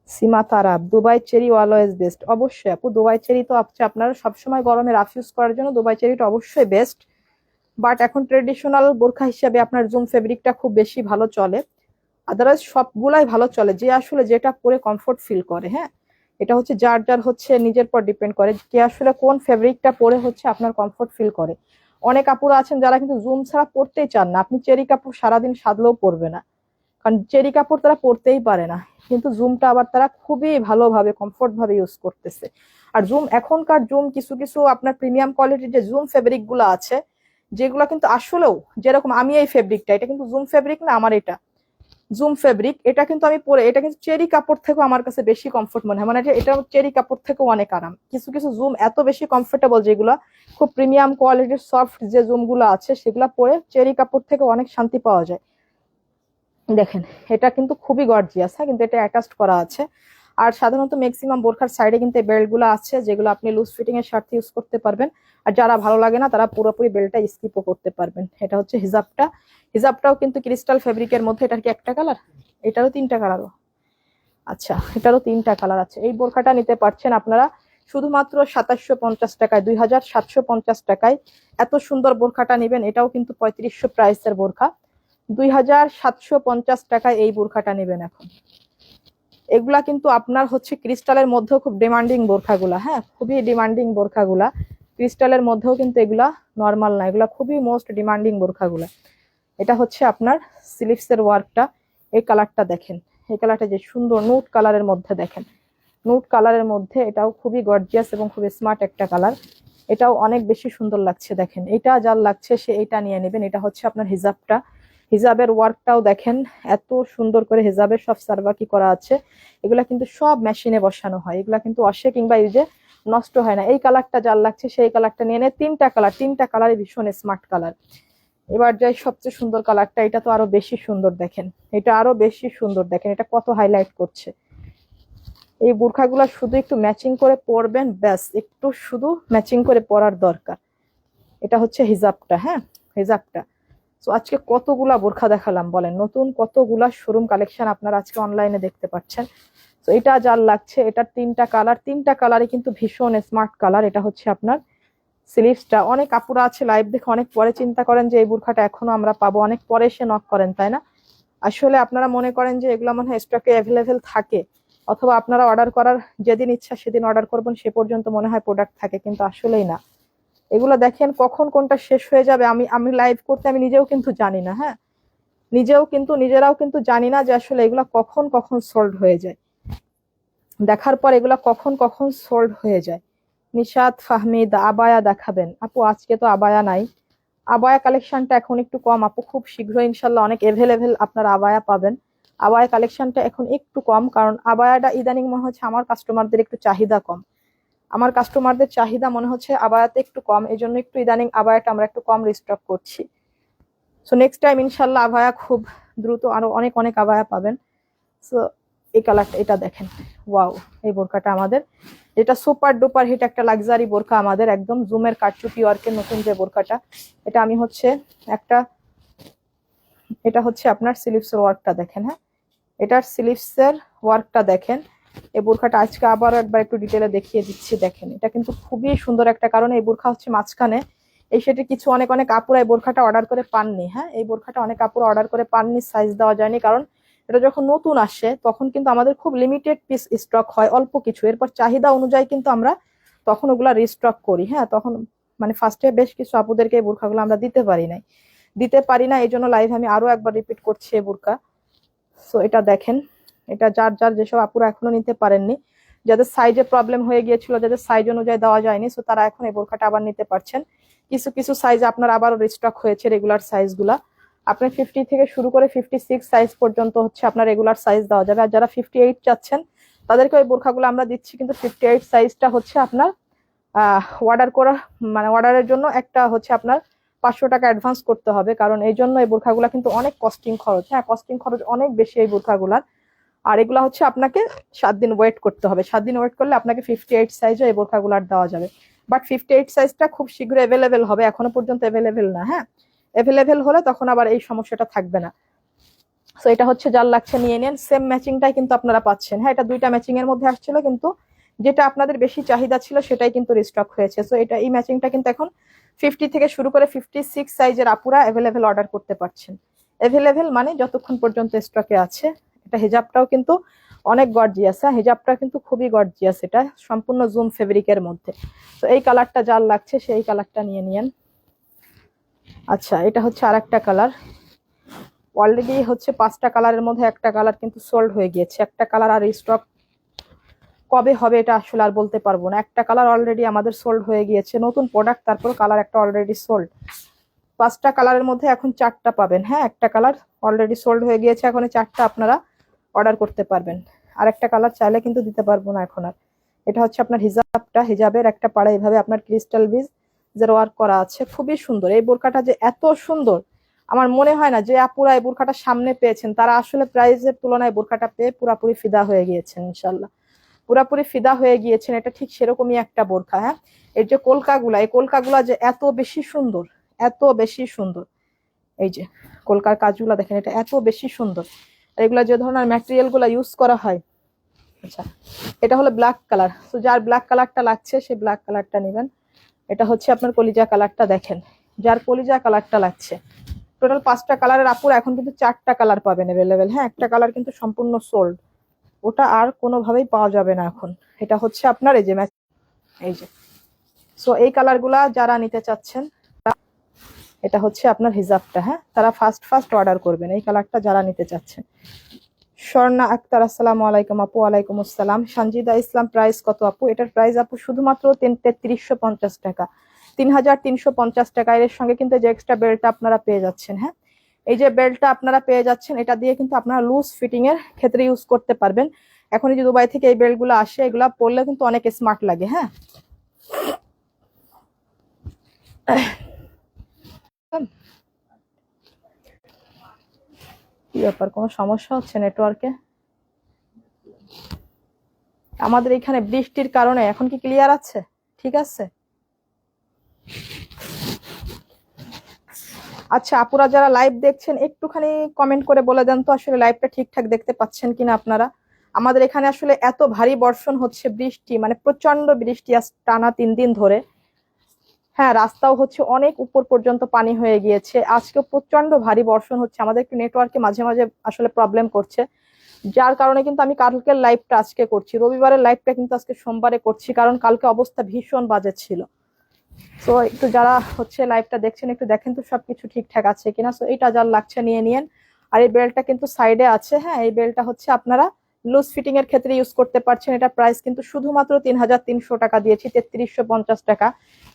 সীমা তারাব। Dubai cherry always best. অবশ্যই আপু, দুবাই চেরি তো আপনারা সবসময় গরমে রাফ ইউজ করার জন্য দুবাই চেরিটা অবশ্যই বেস্ট। বাট এখন ট্রেডিশনাল বোরখা হিসেবে আপনার জুম ফেব্রিকটা খুব বেশি ভালো চলে, আদারওয়াইজ সবগুলাই ভালো চলে, যে আসলে যেটা পরে কমফোর্ট ফিল করে। হ্যাঁ, এটা হচ্ছে যার যার হচ্ছে নিজের পর ডিপেন্ড করে কে আসলে কোন ফেব্রিকটা পরে হচ্ছে আপনার কমফোর্ট ফিল করে। অনেক আপুরা আছেন যারা কিন্তু জুম ছাড়া পরতেই চান না, আপনি চেরি কাপড় সারাদিন সাজলেও পরবে না, কারণ চেরি কাপড় তারা পরতেই পারে না, কিন্তু জুমটা আবার তারা খুবই ভালোভাবে কমফোর্ট ভাবে ইউজ করতেছে। আর জুম, এখনকার জুম কিছু কিছু আপনার প্রিমিয়াম কোয়ালিটির যে জুম ফেব্রিক গুলো আছে, যেগুলো কিন্তু আসলেও, যেরকম আমি এই ফেব্রিকটা, এটা কিন্তু জুম ফেব্রিক না, আমার এটা জুম ফেব্রিক, এটা কিন্তু আমি পরে, এটা কিন্তু চেরি কাপড় থেকেও আমার কাছে বেশি কমফোর্ট মনে হয়, মানে এটা চেরি কাপড় থেকেও অনেক আরাম। কিছু কিছু জুম এত বেশি কমফোর্টেবল, যেগুলো খুব প্রিমিয়াম কোয়ালিটির সফট যে জুম গুলো আছে, সেগুলা পরে চেরি কাপড় থেকে অনেক শান্তি পাওয়া যায়। দেখেন, এটা কিন্তু খুবই গর্জিয়াস। হ্যাঁ, কিন্তু এটা অ্যাটাচড করা আছে। আর সাধারণত ম্যাক্সিমাম বোরখার সাইডে কিন্তু বেল্ট গুলো আছে, যেগুলো আপনি লুজ ফিটিং এর সাথে ইউজ করতে পারবেন। আর যারা ভালো লাগে না তারা পুরোপুরি বেল্টটা স্কিপও করতে পারবেন। এটা হচ্ছে হিজাবটা, হিজাবটাও কিন্তু ক্রিস্টাল ফেব্রিকের মধ্যে। এটার কি একটা কালার? এটারও তিনটা কালারও, আচ্ছা এটারও তিনটা কালার আছে। এই বোরখাটা নিতে পারছেন আপনারা শুধুমাত্র 2750 টাকায়, 2750 টাকায় এত সুন্দর বোরখাটা নেবেন। এটাও কিন্তু 3500 প্রাইসের বোরখা, 2750 টাকায় এই বোরখাটা নেবেন এখন। এগুলা কিন্তু আপনার হচ্ছে ক্রিস্টালের মধ্যেও খুব ডিমান্ডিং বোরখাগুলা। হ্যাঁ, খুবই ডিমান্ডিং বোরখাগুলা, ক্রিস্টালের মধ্যেও কিন্তু এগুলা নর্মাল না, এগুলা খুবই মোস্ট ডিমান্ডিং বোরখাগুলা। এটা হচ্ছে আপনার স্লিভস এর ওয়ার্কটা, এই কালারটা দেখেন, এই কালারটা যে সুন্দর নুট কালারের মধ্যে দেখেন, নুট কালারের মধ্যে এটাও খুবই গর্জিয়াস এবং খুবই স্মার্ট একটা কালার। এটাও অনেক বেশি সুন্দর লাগছে। দেখেন, এটা যার লাগছে সে এটা নিয়ে নেবেন। এটা হচ্ছে আপনার হিজাবটা, হিজাবের ওয়ার্কটাও দেখেন, এত সুন্দর করে হিজাবের সব সার্ভাকি করা আছে। এগুলা কিন্তু সব মেশিনে বসানো হয়, এগুলা কিন্তু অসে কিংবা ইউজে নষ্ট হয় না। এই কালারটা যার লাগছে সেই কালারটা নিয়ে নেয়। তিনটা কালার, তিনটা কালারই ভীষণ স্মার্ট কালার। এবার যাই সবচেয়ে সুন্দর কালারটা, এটা তো আরো বেশি সুন্দর দেখেন, এটা আরো বেশি সুন্দর দেখেন, এটা কত হাইলাইট করছে। এই বোরখাগুলা শুধু একটু ম্যাচিং করে পরবেন, ব্যাস একটু শুধু ম্যাচিং করে পরার দরকার। এটা হচ্ছে হিজাবটা। হ্যাঁ, হিজাবটা। তো আজকে কতগুলা বোরখা দেখালাম বলেন, নতুন কতগুলা শোরুম কালেকশন আপনারা আজকে অনলাইনে দেখতে পাচ্ছেন। তো এটা যার লাগছে, এটার তিনটা কালার, তিনটা কালারই কিন্তু ভীষণ স্মার্ট কালার। এটা হচ্ছে আপনার স্লিভসটা। অনেক আপুরা আছে লাইভ দেখে অনেক পরে চিন্তা করেন যে এই বোরখাটা এখনো আমরা পাবো, অনেক পরে এসে নক করেন, তাই না? আসলে আপনারা মনে করেন যে এগুলো মনে হয় স্টকে অ্যাভেলেবেল থাকে, অথবা আপনারা অর্ডার করার যেদিন ইচ্ছা সেদিন অর্ডার করবেন, সে পর্যন্ত মনে হয় প্রোডাক্ট থাকে, কিন্তু আসলেই না। এগুলো দেখেন কখন কোনটা শেষ হয়ে যাবে, আমি আমি লাইভ করতে আমি নিজেও কিন্তু জানি না। হ্যাঁ, নিজেরাও কিন্তু জানি না যে আসলে এগুলা কখন কখন সোল্ড হয়ে যায়, দেখার পর এগুলা কখন কখন সোল্ড হয়ে যায়। নিশাত ফাহমিদ, আবায়া দেখাবেন আপু? আজকে তো আবায়া নাই, আবায়া কালেকশনটা এখন একটু কম আপু, খুব শীঘ্রই ইনশাল্লাহ অনেক এভেলেবেল আপনারা আবায়া পাবেন। আবায়া কালেকশনটা এখন একটু কম, কারণ আবায়াটা ইদানিং মনে হচ্ছে আমার কাস্টমারদের একটু চাহিদা কম, আমার কাস্টমারদের চাহিদা মনে হচ্ছে আবায়াতে একটু কম, এই জন্য একটু ইদানিং আবায়াটা আমরা একটু কম রিস্টক করছি। সো নেক্সট টাইম ইনশাল্লাহ আবায়া খুব দ্রুত আরো অনেক অনেক আবায়া পাবেন। সো এই কালারটা, এটা দেখেন, ওয়াও, এই বোরকাটা আমাদের, এটা সুপার ডুপার হিট একটা লাক্সারি বোরকা আমাদের, একদম জুমের কাটচুপি ওয়ার্কের নতুন যে বোরকাটা, এটা আমি হচ্ছে একটা, এটা হচ্ছে আপনার স্লিভস এর ওয়ার্কটা দেখেন। হ্যাঁ, এটার স্লিভস এর ওয়ার্কটা দেখেন। এই বোরখাটা আজকে আবার একবার একটু ডিটেলে দেখিয়ে দিচ্ছি। দেখেন, এটা কিন্তু খুবই সুন্দর একটা, কারণ এই বোরখা হচ্ছে মাঝখানে এই সেটে কিছু অনেক অনেক আপুরা এই বোরখাটা অর্ডার করে পাননি। হ্যাঁ, এই বোরখাটা অনেক আপুরা অর্ডার করে পাননি, সাইজ দেওয়া যায়নি, কারণ এটা যখন নতুন আসে তখন কিন্তু আমাদের খুব লিমিটেড পিস স্টক হয়, অল্প কিছু, এরপর চাহিদা অনুযায়ী কিন্তু আমরা তখন ওগুলা রিস্টক করি। হ্যাঁ, তখন মানে ফার্স্টে বেশ কিছু আপুদেরকে এই বোরখাগুলো আমরা দিতে পারি না, এই জন্য লাইভ আমি আরো একবার রিপিট করছি এই বোরকা। সো এটা দেখেন, এটা যার যার যেসব আপুরা এখনো নিতে পারেননি যাদের সাইজে প্রবলেম হয়ে গিয়েছিল, যাদের সাইজ অনুযায়ী দেওয়া যায়নি, সো তারা এখন এই বোরখাটা আবার নিতে পারছেন। কিছু কিছু সাইজ আপনার আবারও রিস্টক হয়েছে, রেগুলার সাইজগুলা আপনার 50 থেকে শুরু করে 56 সাইজ পর্যন্ত হচ্ছে আপনার রেগুলার সাইজ দেওয়া যাবে। আর যারা 58 চাচ্ছেন তাদেরকে ওই বোরখাগুলো আমরা দিচ্ছি, কিন্তু 58 সাইজটা হচ্ছে আপনার অর্ডার করা, মানে অর্ডারের জন্য একটা হচ্ছে আপনার 500 টাকা অ্যাডভান্স করতে হবে, কারণ এই জন্য এই বোরখাগুলো কিন্তু অনেক কস্টিং খরচ। হ্যাঁ, কস্টিং খরচ অনেক বেশি এই বোরখাগুলার। আর এগুলা হচ্ছে আপনাকে 7 দিন ওয়েট করতে হবে। 7 দিন ওয়েট করলে আপনাকে 58 সাইজও এই বোরখাগুলার দেওয়া যাবে। বাট 58 সাইজটা খুব শীঘ্রই অ্যাভেলেবেল হবে, এখনো পর্যন্ত অ্যাভেলেবেল না। হ্যাঁ, অ্যাভেলেবেল হলে তখন আবার এই সমস্যাটা থাকবে না। সো এটা হচ্ছে যার লাগছে নিয়ে নেন। সেম ম্যাচিংটাই কিন্তু আপনারা পাচ্ছেন। হ্যাঁ, এটা দুইটা ম্যাচিং এর মধ্যে আসছিল, কিন্তু যেটা আপনাদের বেশি চাহিদা ছিল সেটাই কিন্তু রিস্টক হয়েছে। সো এটা এই ম্যাচিংটা কিন্তু এখন 50 থেকে শুরু করে 56 সাইজের আপুরা অ্যাভেলেবেল অর্ডার করতে পারছেন। অ্যাভেলেবেল মানে যতক্ষণ পর্যন্ত স্টকে আছে। এটা হিজাবটাও কিন্তু অনেক গর্জিয়াস। হ্যাঁ, হিজাবটা কিন্তু খুবই গর্জিয়াস, এটা সম্পূর্ণ জুম ফেব্রিকের মধ্যে। তো এই কালারটা যার লাগছে সেই কালারটা নিয়ে নিন। আচ্ছা, এটা হচ্ছে আর একটা কালার। অলরেডি হচ্ছে 5টা কালারের মধ্যে একটা কালার কিন্তু সোল্ড হয়ে গিয়েছে। একটা কালার আর স্টক কবে হবে এটা আসলে আর বলতে পারবো না। একটা কালার অলরেডি আমাদের সোল্ড হয়ে গিয়েছে, নতুন প্রোডাক্ট, তারপর কালার একটা অলরেডি সোল্ড। 5টা কালারের মধ্যে এখন 4টা পাবেন। হ্যাঁ, একটা কালার অলরেডি সোল্ড হয়ে গিয়েছে, এখন 4টা আপনারা অর্ডার করতে পারবেন। আর একটা কালার চাইলে কিন্তু দিতে পারবো না এখন আর। এটা হচ্ছে আপনার হিজাবটা, হিজাবের একটা পাড়া এইভাবে আপনার ক্রিস্টাল বিজ যের ওয়ার্ক করা আছে, খুবই সুন্দর। এই বোরকাটা যে এত সুন্দর, আমার মনে হয় না যে আপুরা এই বোরকাটা সামনে পেয়েছেন তারা আসলে প্রাইসের তুলনায় বোরকাটা পেয়ে পুরাপুরি ফিদা হয়ে গিয়েছেন। ইনশাল্লাহ পুরাপুরি ফিদা হয়ে গিয়েছেন। এটা ঠিক সেরকমই একটা বোরকা। হ্যাঁ, এর যে কলকাগুলা, এই কলকাগুলা যে এত বেশি সুন্দর, এত বেশি সুন্দর। এই যে কলকার কাজগুলা দেখেন, এটা এত বেশি সুন্দর। আর এগুলা যে ধরনের ম্যাটেরিয়াল গুলা ইউজ করা হয়। আচ্ছা, এটা হলো ব্ল্যাক কালার। তো যার ব্ল্যাক কালারটা লাগছে সেই ব্ল্যাক কালারটা নেবেন। এটা হচ্ছে আপনার কলিজা কালারটা, দেখেন যার কলিজা কালারটা লাগছে। টোটাল 5টা কালারের আপুর এখন কিন্তু 4টা কালার পাবেন অ্যাভেলেবেল। হ্যাঁ, একটা কালার কিন্তু সম্পূর্ণ সোল্ড, ওটা আর কোনোভাবেই পাওয়া যাবে না এখন। এটা হচ্ছে আপনার এই যে ম্যাচ, এই যে। সো এই কালারগুলা যারা নিতে চাচ্ছেন, এটা হচ্ছে আপনার হিজাবটা। হ্যাঁ, তারা ফার্স্ট অর্ডার করবেন এই কালারটা যারা নিতে চাচ্ছেন। স্বর্ণা আক্তার, আসসালামু আলাইকুম আপু। ওয়ালাইকুম আসসালাম। সঞ্জিদা ইসলাম, প্রাইস কত আপু? এটার প্রাইস আপু শুধুমাত্র 3350 টাকা, 3350 টাকা। এর সঙ্গে কিন্তু যে এক্সট্রা বেল্টটা আপনারা পেয়ে যাচ্ছেন। হ্যাঁ, এই যে বেল্টটা আপনারা পেয়ে যাচ্ছেন, এটা দিয়ে কিন্তু আপনারা লুজ ফিটিং এর ক্ষেত্রে ইউজ করতে পারবেন। এখন এই যে দুবাই থেকে এই বেল্ট গুলো আসে, এগুলা পরলে কিন্তু অনেক স্মার্ট লাগে। হ্যাঁ, কি ব্যাপার, কোনো সমস্যা হচ্ছে নেটওয়ার্কে? আমাদের এখানে বৃষ্টির কারণে এখন কি ক্লিয়ার আছে? ঠিক আছে। আচ্ছা, আপুরা যারা লাইভ দেখছেন একটুখানি কমেন্ট করে বলে দেন তো আসলে লাইভটা ঠিকঠাক দেখতে পাচ্ছেন কিনা আপনারা। আমাদের এখানে আসলে এত ভারী বর্ষণ হচ্ছে, বৃষ্টি মানে প্রচন্ড বৃষ্টি টানা 3 দিন ধরে। হ্যাঁ, রাস্তাও হচ্ছে অনেক উপর পর্যন্ত পানি হয়ে গিয়েছে। আজকে প্রচন্ড ভারী বর্ষণ হচ্ছে, আমাদের একটু নেটওয়ার্কে মাঝে মাঝে আসলে প্রবলেম করছে, যার কারণে কিন্তু আমি কালকের লাইভটা আজকে করছি। রবিবারের লাইভটা কিন্তু আজকে সোমবারে করছি, কারণ কালকে অবস্থা ভীষণ বাজে ছিল। তো একটু যারা হচ্ছে লাইভটা দেখছেন একটু দেখেন তো সবকিছু ঠিকঠাক আছে কিনা। তো এটা যার লাগছে নিয়ে নিন। আর এই বেল্টটা কিন্তু সাইডে আছে। হ্যাঁ, এই বেল্টটা হচ্ছে আপনারা লুজ ফিটিং এর ক্ষেত্রে ইউজ করতে পারছেন। এটা প্রাইস কিন্তু শুধুমাত্র 3300 টাকা দিয়েছি, 3350 টাকা।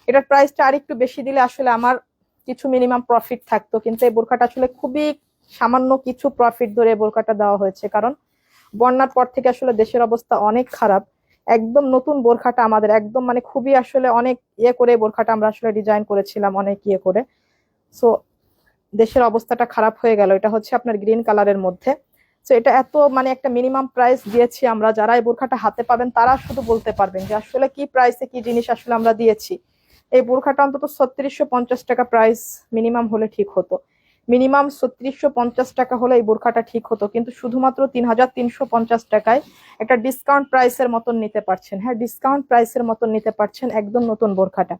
এটার প্রাইসটা আর একটু বেশি দিলে আসলে আমার কিছু মিনিমাম প্রফিট থাকতো, কিন্তু এই বোরকাটা আসলে খুবই সামান্য কিছু প্রফিট ধরে এই বোরকাটা দেওয়া হয়েছে, কারণ বন্যার পর থেকে আসলে দেশের অবস্থা অনেক খারাপ। একদম নতুন বোরখাটা আমাদের একদম মানে খুবই আসলে অনেক করে বোরখাটা আমরা আসলে ডিজাইন করেছিলাম অনেক করে। সো দেশের অবস্থাটা খারাপ হয়ে গেল। এটা হচ্ছে আপনার গ্রিন কালারের মধ্যে। তো এটা এত মানে একটা মিনিমাম প্রাইস দিয়েছি আমরা, যারা এই বোরখাটা হাতে পাবেন তারা শুধু বলতে পারবেন যে আসলে কি প্রাইসে কি জিনিস আসলে আমরা দিয়েছি। এই বোরখাটা অন্তত 3650 টাকা প্রাইস মিনিমাম হলে ঠিক হতো। মিনিমাম 3650 টাকা হলে এই বোরখাটা ঠিক হতো, কিন্তু শুধুমাত্র 3350 টাকায় একটা ডিসকাউন্ট প্রাইসের মতন নিতে পারছেন। হ্যাঁ, ডিসকাউন্ট প্রাইসের মতন নিতে পারছেন একদম নতুন বোরখাটা।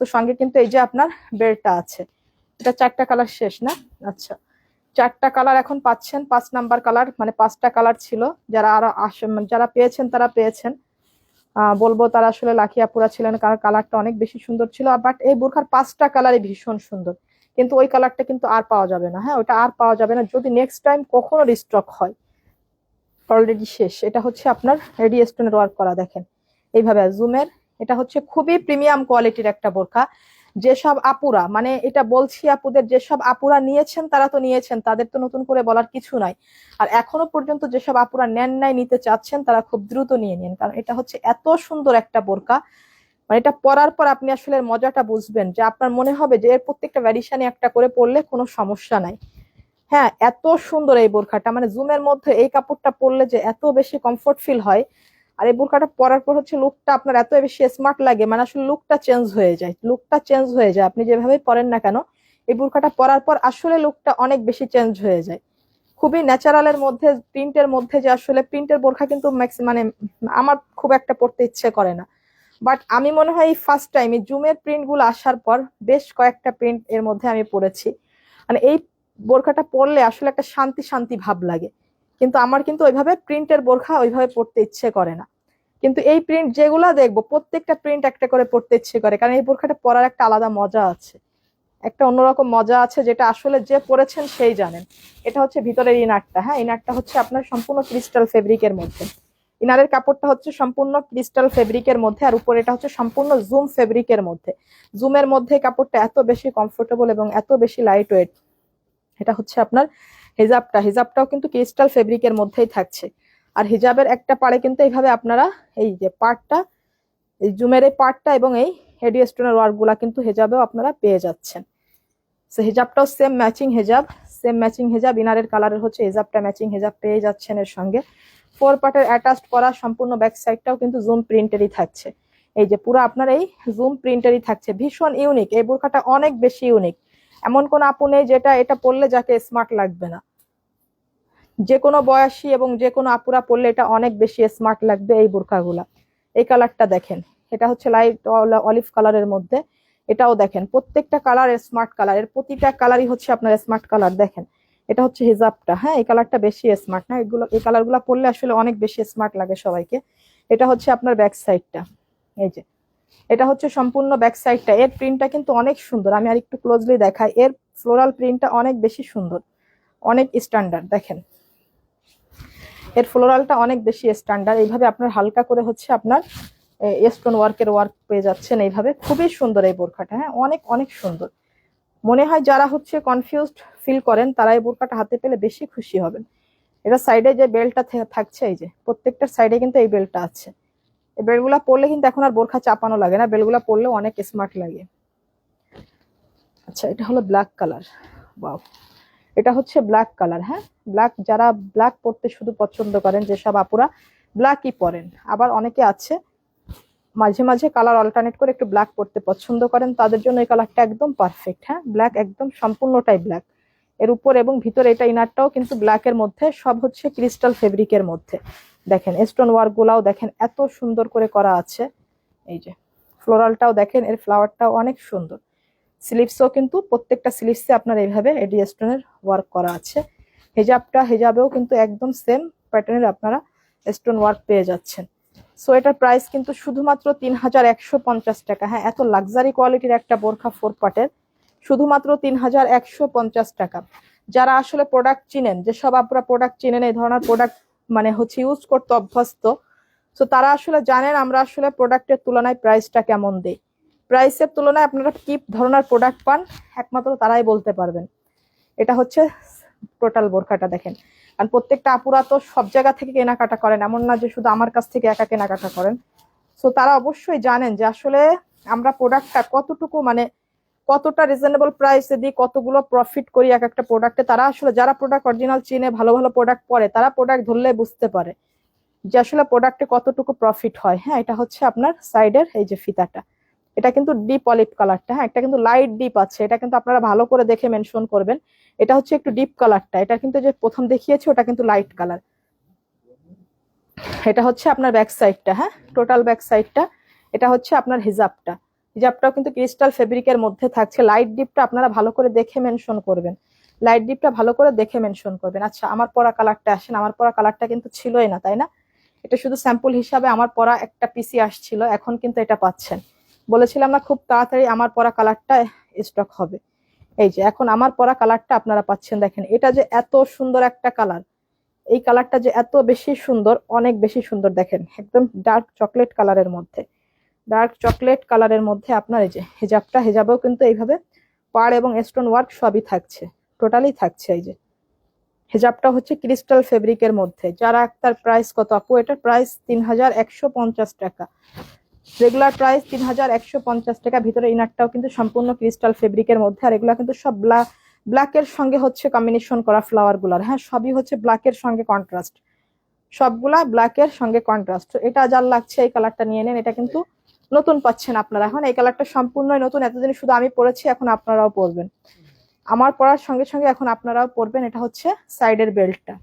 তো সঙ্গে কিন্তু এই যে আপনার বেল্টটা আছে। এটা 4টা কালার শেষ না? আচ্ছা, 4টা কালার এখন পাচ্ছেন। 5 নাম্বার কালার, মানে 5টা কালার ছিল। যারা আরো যারা পেয়েছেন তারা পেয়েছেন, বলবো তারা আসলে লাকি আপুরা ছিলেন, কারণ কালারটা অনেক বেশি সুন্দর ছিল। বাট এই বোরখার 5টা কালারই ভীষণ সুন্দর, কিন্তু ওই কালারটা কিন্তু আর পাওয়া যাবে না। হ্যাঁ, ওটা আর পাওয়া যাবে না যদি নেক্সট টাইম কখনো রিস্টক হয়। অলরেডি শেষ। এটা হচ্ছে আপনার রেডি স্টোনের ওয়ার্ক করা, দেখেন এইভাবে জুমের। এটা হচ্ছে খুবই প্রিমিয়াম কোয়ালিটির একটা বোরখা। যেসব আপুরা, মানে এটা বলছি আপুদের, যেসব আপুরা নিয়েছেন তারা তো নিয়েছেন, তাদের তো নতুন করে বলার কিছু নাই। আর এখনো পর্যন্ত যেসব আপুরা নেন নাই, নিতে চাচ্ছেন, তারা খুব দ্রুত নিয়ে নিন, কারণ এটা হচ্ছে এত সুন্দর একটা বোরখা। মানে এটা পরার পর আপনি আসলে মজাটা বুঝবেন, যে আপনার মনে হবে যে এর প্রত্যেকটা ভ্যারিয়েশনে একটা করে পরলে কোনো সমস্যা নাই। হ্যাঁ, এত সুন্দর এই বোরখাটা, মানে জুমের মধ্যে এই কাপড়টা পরলে যে এত বেশি কমফোর্ট ফিল হয়। আর এই বোরখাটা পরার পর হচ্ছে লুকটা আপনার এত বেশি স্মার্ট লাগে, মানে আসলে লুকটা চেঞ্জ হয়ে যায়, লুকটা চেঞ্জ হয়ে যায় আপনি যেভাবে পরেন না কেন। এই বোরখাটা পরার পর আসলে লুকটা অনেক বেশি চেঞ্জ হয়ে যায়। খুবই ন্যাচারালের মধ্যে, প্রিন্টের মধ্যে, যে আসলে প্রিন্টের বোরখা কিন্তু মানে আমার খুব একটা পরতে ইচ্ছে করে না। বাট আমি মনে হয় এই ফার্স্ট টাইম এই জুমের প্রিন্ট গুলো আসার পর বেশ কয়েকটা প্রিন্ট এর মধ্যে আমি পরেছি, মানে এই বোরখাটা পরলে আসলে একটা শান্তি শান্তি ভাব লাগে। কিন্তু আমার কিন্তু ওইভাবে প্রিন্টের বোরখা ওইভাবে পরতে ইচ্ছে করে না। কিন্তু এই প্রিন্ট যেগুলা দেখবো প্রত্যেকটা প্রিন্ট একটা করে পরতে ইচ্ছে করে, কারণ এই বোরখাটা পরার একটা আলাদা মজা আছে, একটা অন্যরকম মজা আছে, যেটা আসলে যে পরেছেন সেই জানেন। এটা হচ্ছে ভিতরের ইনারটা। হ্যাঁ, ইনারটা হচ্ছে আপনার সম্পূর্ণ ক্রিস্টাল ফেব্রিকের মধ্যে। ইনারের কাপড়টা হচ্ছে সম্পূর্ণ ক্রিস্টাল ফেব্রিকের মধ্যে, আর উপরে এটা হচ্ছে সম্পূর্ণ জুম ফেব্রিকের মধ্যে। জুমের মধ্যে কাপড়টা এত বেশি কমফোর্টেবল এবং এত বেশি লাইট ওয়েট। এটা হচ্ছে আপনার হিজাবটা, হিজাবটাও কিন্তু ক্রিস্টাল ফেব্রিকের মধ্যেই থাকছে। আর হিজাবের একটা পাড়ে কিন্তু এইভাবে আপনারা এই যে পার্টটা, এই জুমের এই পার্টটা এবং এই হেডি স্টোনের ওয়ার্ক গুলা কিন্তু হিজাবেও আপনারা পেয়ে যাচ্ছেন। হিজাবটাও সেম ম্যাচিং হিজাব, সেম ম্যাচিং হিজাব, ইনারের কালারের হচ্ছে হিজাবটা ম্যাচিং হিজাব পেয়ে যাচ্ছেন এর সঙ্গে। 4 পার্টের অ্যাটাচড করা সম্পূর্ণ ব্যাক সাইডটাও কিন্তু জুম প্রিন্টেরই থাকছে। এই যে পুরো আপনার এই জুম প্রিন্টেরই থাকছে, ভীষণ ইউনিক এই বোরখাটা, অনেক বেশি ইউনিক। এমন কোন আপু নেই যেটা এটা পরলে যাকে স্মার্ট লাগবে না। যে কোনো বয়সী এবং যে কোনো আপুরা পরলে এটা অনেক বেশি স্মার্ট লাগবে এই বোরখাগুলা। এই কালারটা দেখেন, এটা হচ্ছে লাইট অলিভ কালারের মধ্যে। এটাও দেখেন, প্রত্যেকটা কালার স্মার্ট কালার, এর প্রতিটা কালারই হচ্ছে আপনার স্মার্ট কালার। দেখেন এটা হচ্ছে হিজাবটা। হ্যাঁ, এই কালারটা বেশি স্মার্ট না, এগুলো এই কালারগুলো পরলে আসলে অনেক বেশি স্মার্ট লাগে সবাইকে। এটা হচ্ছে আপনার ব্যাক সাইডটা। এই যে এটা হচ্ছে সম্পূর্ণ ব্যাক সাইডটা, এর প্রিন্টটা কিন্তু অনেক সুন্দর। আমি আর একটু ক্লোজলি দেখাই, এর ফ্লোরাল প্রিন্টটা অনেক বেশি সুন্দর, অনেক স্ট্যান্ডার্ড। দেখেন এর ফ্লোরালটা অনেক বেশি স্ট্যান্ডার্ড। এইভাবে আপনার হালকা করে হচ্ছে আপনার স্টোন ওয়ার্কের ওয়ার্ক পেয়ে যাচ্ছেন এইভাবে, খুবই সুন্দর এই বোরখাটা। হ্যাঁ, অনেক অনেক সুন্দর। মনে হয় যারা হচ্ছে কনফিউজড ফিল করেন তারা এই বোরখাটা হাতে পেলে বেশি খুশি হবেন। এটা সাইডে যে বেল্টটা থাকছে, এই যে প্রত্যেকটার সাইডে কিন্তু এই বেল্টটা আছে। এই বেল্টগুলা পরলে কিন্তু এখন আর বোরখা চাপানো লাগে না, বেল্টগুলা পরলেও অনেক স্মার্ট লাগে। আচ্ছা, এটা হলো ব্ল্যাক কালার। ওয়াও, এটা হচ্ছে ব্ল্যাক কালার। হ্যাঁ, ব্ল্যাক, যারা ব্ল্যাক পরতে শুধু পছন্দ করেন, যেসব আপুরা ব্ল্যাকই পরেন, আবার অনেকে আছে মাঝে মাঝে কালার অল্টারনেট করে একটু ব্ল্যাক পরতে পছন্দ করেন, তাদের জন্য এই কালারটা একদম পারফেক্ট। হ্যাঁ, ব্ল্যাক একদম সম্পূর্ণটাই ব্ল্যাক, এর উপর এবং ভিতরে এটা ইনারটাও কিন্তু ব্ল্যাকের মধ্যে, সব হচ্ছে ক্রিস্টাল ফেব্রিকের মধ্যে। দেখেন স্টোন ওয়ার্ক গুলাও দেখেন এত সুন্দর করে করা আছে। এই যে ফ্লোরালটাও দেখেন, এর ফ্লাওয়ারটাও অনেক সুন্দর। স্লিভসও কিন্তু প্রত্যেকটা স্লিভসে আপনার এইভাবে এডি স্টোনের ওয়ার্ক করা আছে। হেজাবেও কিন্তু একদম সেম প্যাটার্নের আপনারা স্টোন ওয়ার্ক পেয়ে যাচ্ছেন। সো এটার প্রাইস কিন্তু শুধুমাত্র 3150 টাকা। হ্যাঁ, এত লাক্সারি কোয়ালিটির একটা বোরখা 4 পার্টের শুধুমাত্র 3150 টাকা। যারা আসলে প্রোডাক্ট চিনেন, যেসব আপনারা প্রোডাক্ট চিনেন, এই ধরনের প্রোডাক্ট মানে হচ্ছে ইউজ করতে অভ্যস্ত, সো তারা আসলে জানেন আমরা আসলে প্রোডাক্টের তুলনায় প্রাইসটা কেমন দেই। প্রাইসের তুলনায় আপনারা কি ধরনের প্রোডাক্ট পান একমাত্র তারাই বলতে পারবেন। এটা হচ্ছে টোটাল বোরখাটা দেখেন। কারণ প্রত্যেকটা আপুরা তো সব জায়গা থেকে কেনাকাটা করেন, এমন না যে শুধু আমার কাছ থেকে একা কেনাকাটা করেন। সো তারা অবশ্যই জানেন যে আসলে আমরা প্রোডাক্টটা কতটুকু, মানে কতটা রিজনেবল প্রাইসে দিই, কতগুলো প্রফিট করি এক একটা প্রোডাক্টে। তারা আসলে যারা প্রোডাক্ট অরিজিনাল চিনে, ভালো ভালো প্রোডাক্ট পরে, তারা প্রোডাক্ট ধরলে বুঝতে পারে যে আসলে প্রোডাক্টে কতটুকু প্রফিট হয়। হ্যাঁ, এটা হচ্ছে আপনার সাইডের এই যে ফিতাটা, এটা কিন্তু ডিপ অলিভ কালারটা। হ্যাঁ, এটা কিন্তু লাইট ডিপ আছে, এটা কিন্তু আপনারা ভালো করে দেখে মেনশন করবেন। এটা হচ্ছে একটু ডিপ কালারটা, এটা কিন্তু যে প্রথম দেখিয়েছি ওটা কিন্তু লাইট কালার। এটা হচ্ছে আপনার ব্যাক সাইডটা। হ্যাঁ, টোটাল ব্যাক সাইডটা। এটা হচ্ছে আপনার হিজাবটা, হিজাবটাও কিন্তু ক্রিস্টাল ফেব্রিকের মধ্যে থাকছে। লাইট ডিপটা আপনারা ভালো করে দেখে মেনশন করবেন, লাইট ডিপটা ভালো করে দেখে মেনশন করবেন। আচ্ছা, আমার পরা কালারটা আসেন, আমার পরা কালারটা কিন্তু ছিলই না, তাই না? এটা শুধু স্যাম্পল হিসাবে আমার পরা একটা পিসি আসছিল, এখন কিন্তু এটা পাচ্ছেন। বলেছিলাম না খুব তাড়াতাড়ি আমার পরা কালারটা স্টক হবে। এই যে এখন আমার পরা কালারটা আপনারা পাচ্ছেন। দেখেন এটা যে এত সুন্দর একটা কালার, এই কালারটা যে এত বেশি সুন্দর, অনেক বেশি সুন্দর, দেখেন একদম ডার্ক চকলেট কালারের মধ্যে, ডার্ক চকলেট কালারের মধ্যে আপনার এই যে হিজাবটা, হিজাবেও কিন্তু এইভাবে পাড় এবং স্টোন ওয়ার্ক সবই থাকছে, টোটালি থাকছে। এই যে হিজাবটা হচ্ছে ক্রিস্টাল ফেব্রিকের মধ্যে। যারা তার প্রাইস কত আপু? এটার প্রাইস 3150 টাকা, রেগুলার প্রাইস 3150 টাকা। ভিতরে ইনারটাও কিন্তু সম্পূর্ণ ক্রিস্টাল ফেব্রিকের মধ্যে। আর এগুলা কিন্তু সব ব্ল্যাকের সঙ্গে হচ্ছে কম্বিনেশন করা ফ্লাওয়ার গুলার, হ্যাঁ সবই হচ্ছে ব্ল্যাকের সঙ্গে কন্ট্রাস্ট, সবগুলা ব্ল্যাকের সঙ্গে কন্ট্রাস্ট। এটা যার লাগছে এই কালারটা নিয়ে নেন, এটা কিন্তু নতুন পাচ্ছেন আপনারা এখন। এই কালারটা সম্পূর্ণই নতুন, এতদিন শুধু আমি পরেছি, এখন আপনারাও পরবেন, আমার পরার সঙ্গে সঙ্গে এখন আপনারাও পরবেন। এটা হচ্ছে সাইডের বেল্টটা।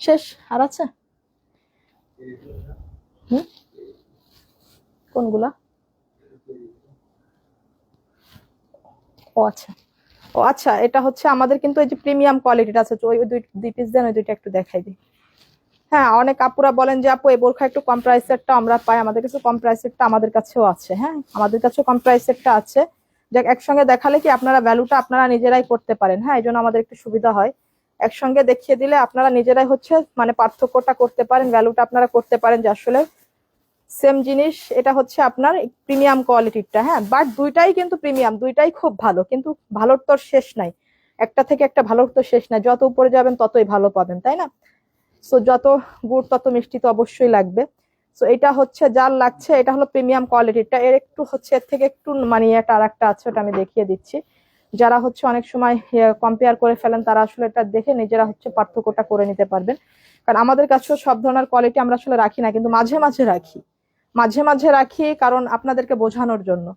শেষ আর আছে? হুম, কোনগুলা? ও আচ্ছা, ও আচ্ছা, এটা হচ্ছে আমাদের কিন্তু এই যে প্রিমিয়াম কোয়ালিটিটা আছে, ওই দুই পিস দেন, ওই দুইটা একটু দেখাই দিই। হ্যাঁ, অনেক আপুরা বলেন যে আপু এই বোরখা একটু কম প্রাইসেরটা আমরা পাই, আমাদের কাছে কম প্রাইসেরটা আমাদের কাছেও আছে। হ্যাঁ, আমাদের কাছেও কম প্রাইসেরটা আছে। যাক, একসঙ্গে দেখালে কি আপনারা ভ্যালুটা আপনারা নিজেরাই করতে পারেন। হ্যাঁ, এই জন্য আমাদের একটু সুবিধা হয়, একসঙ্গে দেখিয়ে দিলে আপনারা নিজেরাই হচ্ছে মানে পার্থক্যটা করতে পারেন, ভ্যালুটা আপনারা করতে পারেন যে আসলে সেম জিনিস। এটা হচ্ছে আপনার প্রিমিয়াম কোয়ালিটিরটা, হ্যাঁ, বাট দুইটাই কিন্তু প্রিমিয়াম, দুইটাই খুব ভালো, কিন্তু ভালোর তো শেষ নাই, একটা থেকে একটা ভালোর তো শেষ নাই, যত উপরে যাবেন ততই ভালো পাবেন, তাই না? সো যত গুড় তত মিষ্টি তো অবশ্যই লাগবে। সো এটা হচ্ছে যার লাগছে, এটা হলো প্রিমিয়াম কোয়ালিটিটা। এর একটু হচ্ছে এর থেকে একটু মানে এটা আর একটা আছে, ওটা আমি দেখিয়ে দিচ্ছি। যারা হচ্ছে অনেক সময় কম্পেয়ার করে ফেলেন, তারা আসলে এটা দেখে নিজেরা হচ্ছে পার্থক্যটা করে নিতে পারবেন। কারণ আমাদের কাছেও সব ধরনের কোয়ালিটি আমরা আসলে রাখি না, কিন্তু মাঝে মাঝে রাখি, মাঝে মাঝে রাখি, কারণ আপনাদেরকে বোঝানোর জন্য।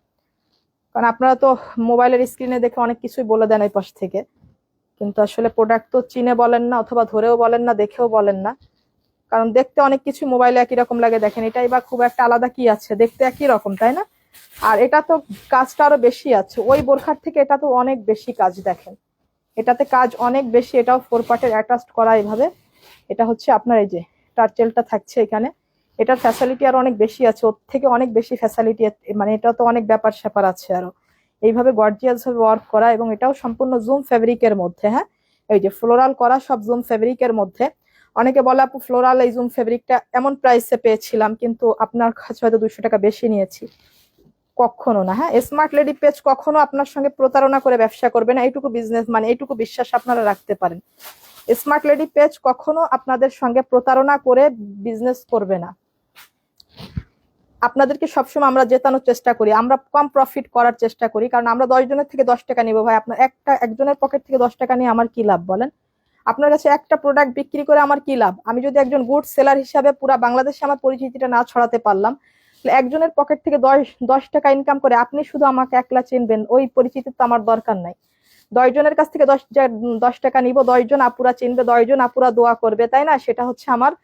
কারণ আপনারা তো মোবাইলের স্ক্রিনে দেখে অনেক কিছুই বলে দেন এই পাশ থেকে, কিন্তু আসলে প্রোডাক্ট তো চিনে বলেন না, অথবা ধরেও বলেন না, দেখেও বলেন না। কারণ দেখতে অনেক কিছু মোবাইলে একই রকম লাগে, দেখেন এটাই বা খুব একটা আলাদা কি আছে, দেখতে একই রকম, তাই না? আর এটা তো কাজটা আরো বেশি আছে, ওই বোরখার থেকে এটা তো অনেক বেশি কাজ, দেখেন এটাতে কাজ অনেক বেশি। এটাও 4 পার্টের অ্যাটাচড করা এইভাবে। এটা হচ্ছে আপনার এই যে টার্চেলটা থাকছে এখানে, এটার ফ্যাসিলিটি আরো অনেক বেশি আছে, ওর থেকে অনেক বেশি ফ্যাসিলিটি, মানে এটা তো অনেক ব্যাপার স্যাপার আছে আরো। এইভাবে গর্জিয়াস ভাবে ওয়ার্ক করা, এবং এটাও সম্পূর্ণ জুম ফেব্রিকের মধ্যে। হ্যাঁ, এই যে ফ্লোরাল করা সব জুম ফেব্রিকের মধ্যে। অনেকে বলে আপু ফ্লোরাল এই জুম ফেব্রিকটা এমন প্রাইসে পেয়েছিলাম, কিন্তু আপনার কাছে হয়তো 200 টাকা বেশি নিয়েছি। কখনো না, হ্যাঁ, স্মার্ট লেডি পেজ কখনো আপনার সঙ্গে প্রতারণা করে ব্যবসা করবে না, এইটুকু বিজনেস মানে এইটুকু বিশ্বাস আপনারা রাখতে পারেন। স্মার্ট লেডি পেজ কখনো আপনাদের সঙ্গে প্রতারণা করে বিজনেস করবে না। আপনাদেরকে সবসময় আমরা জেতানোর চেষ্টা করি, আমরা কম প্রফিট করার চেষ্টা করি, কারণ আমরা 10 জনের থেকে 10 টাকা নিবো ভাই। আপনার একজনের পকেট থেকে 10 টাকা নিয়ে আমার কি লাভ বলেন? আপনার কাছে একটা প্রোডাক্ট বিক্রি করে আমার কি লাভ? আমি যদি একজন গুড সেলার হিসাবে পুরো বাংলাদেশে আমার পরিচিতিটা না ছড়াতে পারলাম, তাহলে একজনের পকেট থেকে 10 টাকা ইনকাম করে আপনি শুধু আমাকে একলা চিনবেন, ওই পরিচিতি তো আমার দরকার নাই। 10 জনের কাছ থেকে 10 টাকা নিব, 10 জন আপুরা চিনবে, 10 জন আপুরা দোয়া করবে, তাই না? সেটা হচ্ছে আমার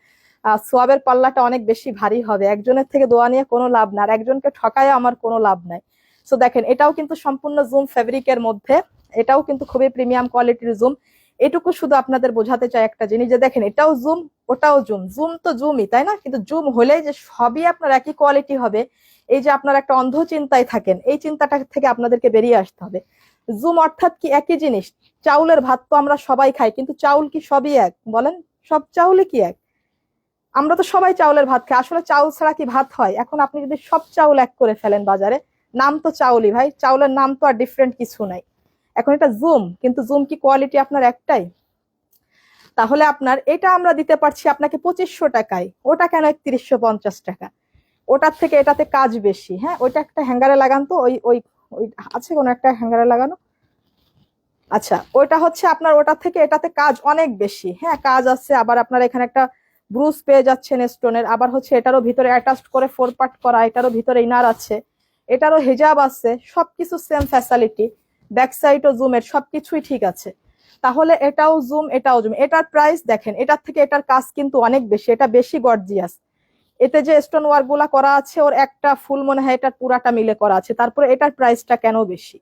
সোয়াবের পাল্লাটা অনেক বেশি ভারী হবে। একজনের থেকে দোয়া নিয়ে কোনো লাভ না, আর একজনকে ঠকায় আমার কোনো লাভ নাই। সো দেখেন এটাও কিন্তু সম্পূর্ণ জুম ফেব্রিকের মধ্যে, এটাও কিন্তু খুবই প্রিমিয়াম কোয়ালিটির জুম। এটুকু শুধু আপনাদের বোঝাতে চাই একটা জিনিস, যে দেখেন এটাও জুম, ওটাও জুম, জুম তো জুমই, তাই না? কিন্তু জুম হলেই যে সবই আপনার একই কোয়ালিটি হবে, এই যে আপনার একটা অন্ধ চিন্তায় থাকেন, এই চিন্তাটা থেকে আপনাদেরকে বেরিয়ে আসতে হবে। জুম অর্থাৎ কি? একই জিনিস। চাউলের ভাত তো আমরা সবাই খাই, কিন্তু চাউল কি সবই এক বলেন? সব চাউলে কি এক? আমরা তো সবাই চাউলের ভাত খাই, আসলে চাউল ছাড়া কি ভাত হয়? এখন আপনি যদি সব চাউল এক করে ফেলেন বাজারে, নাম তো চাউলই ভাই, চাউলের নাম তো আর ডিফারেন্ট কিছু নাই। এখন এটা জুম, কিন্তু জুম কি কোয়ালিটি আপনার একটাই? তাহলে আপনার এটা আমরা দিতে পারছি আপনাকে 2500 টাকায়, ওটা কেন 3150 টাকা? ওটার থেকে এটাতে কাজ বেশি। হ্যাঁ, ওইটা একটা হ্যাঙ্গারে লাগান তো, ওই ওই ওই আছে কোনো একটা হ্যাঙ্গারে লাগানো? আচ্ছা, ওইটা হচ্ছে আপনার ওটার থেকে এটাতে কাজ অনেক বেশি। হ্যাঁ, কাজ আছে, আবার আপনার এখানে একটা ব্রুজ পেয়ে যাচ্ছেন স্টোনের, আবার হচ্ছে এটারও ভিতরে অ্যাটাচড করে 4 পার্ট করা, এটারও ভিতরে ইনার আছে, এটারও হিজাব আছে, সবকিছু সেম ফ্যাসিলিটি, ব্যাক সাইডও জুমের, সবকিছুই ঠিক আছে। তাহলে এটাও জুম, এটাও জুম। এটার প্রাইস দেখেন, এটার থেকে এটার কাজ কিন্তু অনেক বেশি, এটা বেশি গর্জিয়াস। এতে যে স্টোন ওয়ার্ক গুলা করা আছে, ওর একটা ফুল মনে হয় এটার পুরাটা মিলে করা আছে। তারপরে এটার প্রাইসটা কেন বেশি?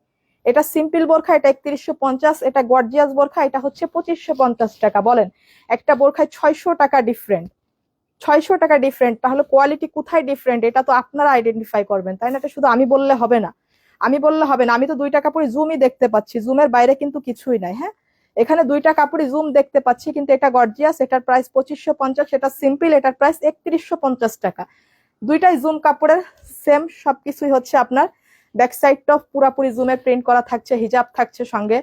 এটা সিম্পল বোরখা, এটা 3150, এটা গর্জিয়াস বোরখা, এটা হচ্ছে 2550 টাকা। বলেন, একটা বোরখায় 600 টাকা ডিফারেন্ট, 600 টাকা ডিফারেন্ট। তাহলে কোয়ালিটি কোথায় ডিফারেন্ট, এটা তো আপনারা আইডেন্টিফাই করবেন, তাই না? এটা শুধু আমি বললে হবে না, আমি বললে হবে না। আমি তো 2 টাকা পরে জুমই দেখতে পাচ্ছি, জুমের বাইরে কিন্তু কিছুই নাই। হ্যাঁ, এখানে দুইটা কাপড়ই জুম দেখতে পাচ্ছি, কিন্তু এটা গর্জিয়াস, এটার প্রাইস 2550, এটা সিম্পল, এটার প্রাইস 3150 টাকা। দুইটাই জুম কাপড়ের, সেম সবকিছুই হচ্ছে আপনার ব্যাক সাইডটা পুরাপুরি জুমে প্রিন্ট করা থাকছে, হিজাব থাকছে সঙ্গে,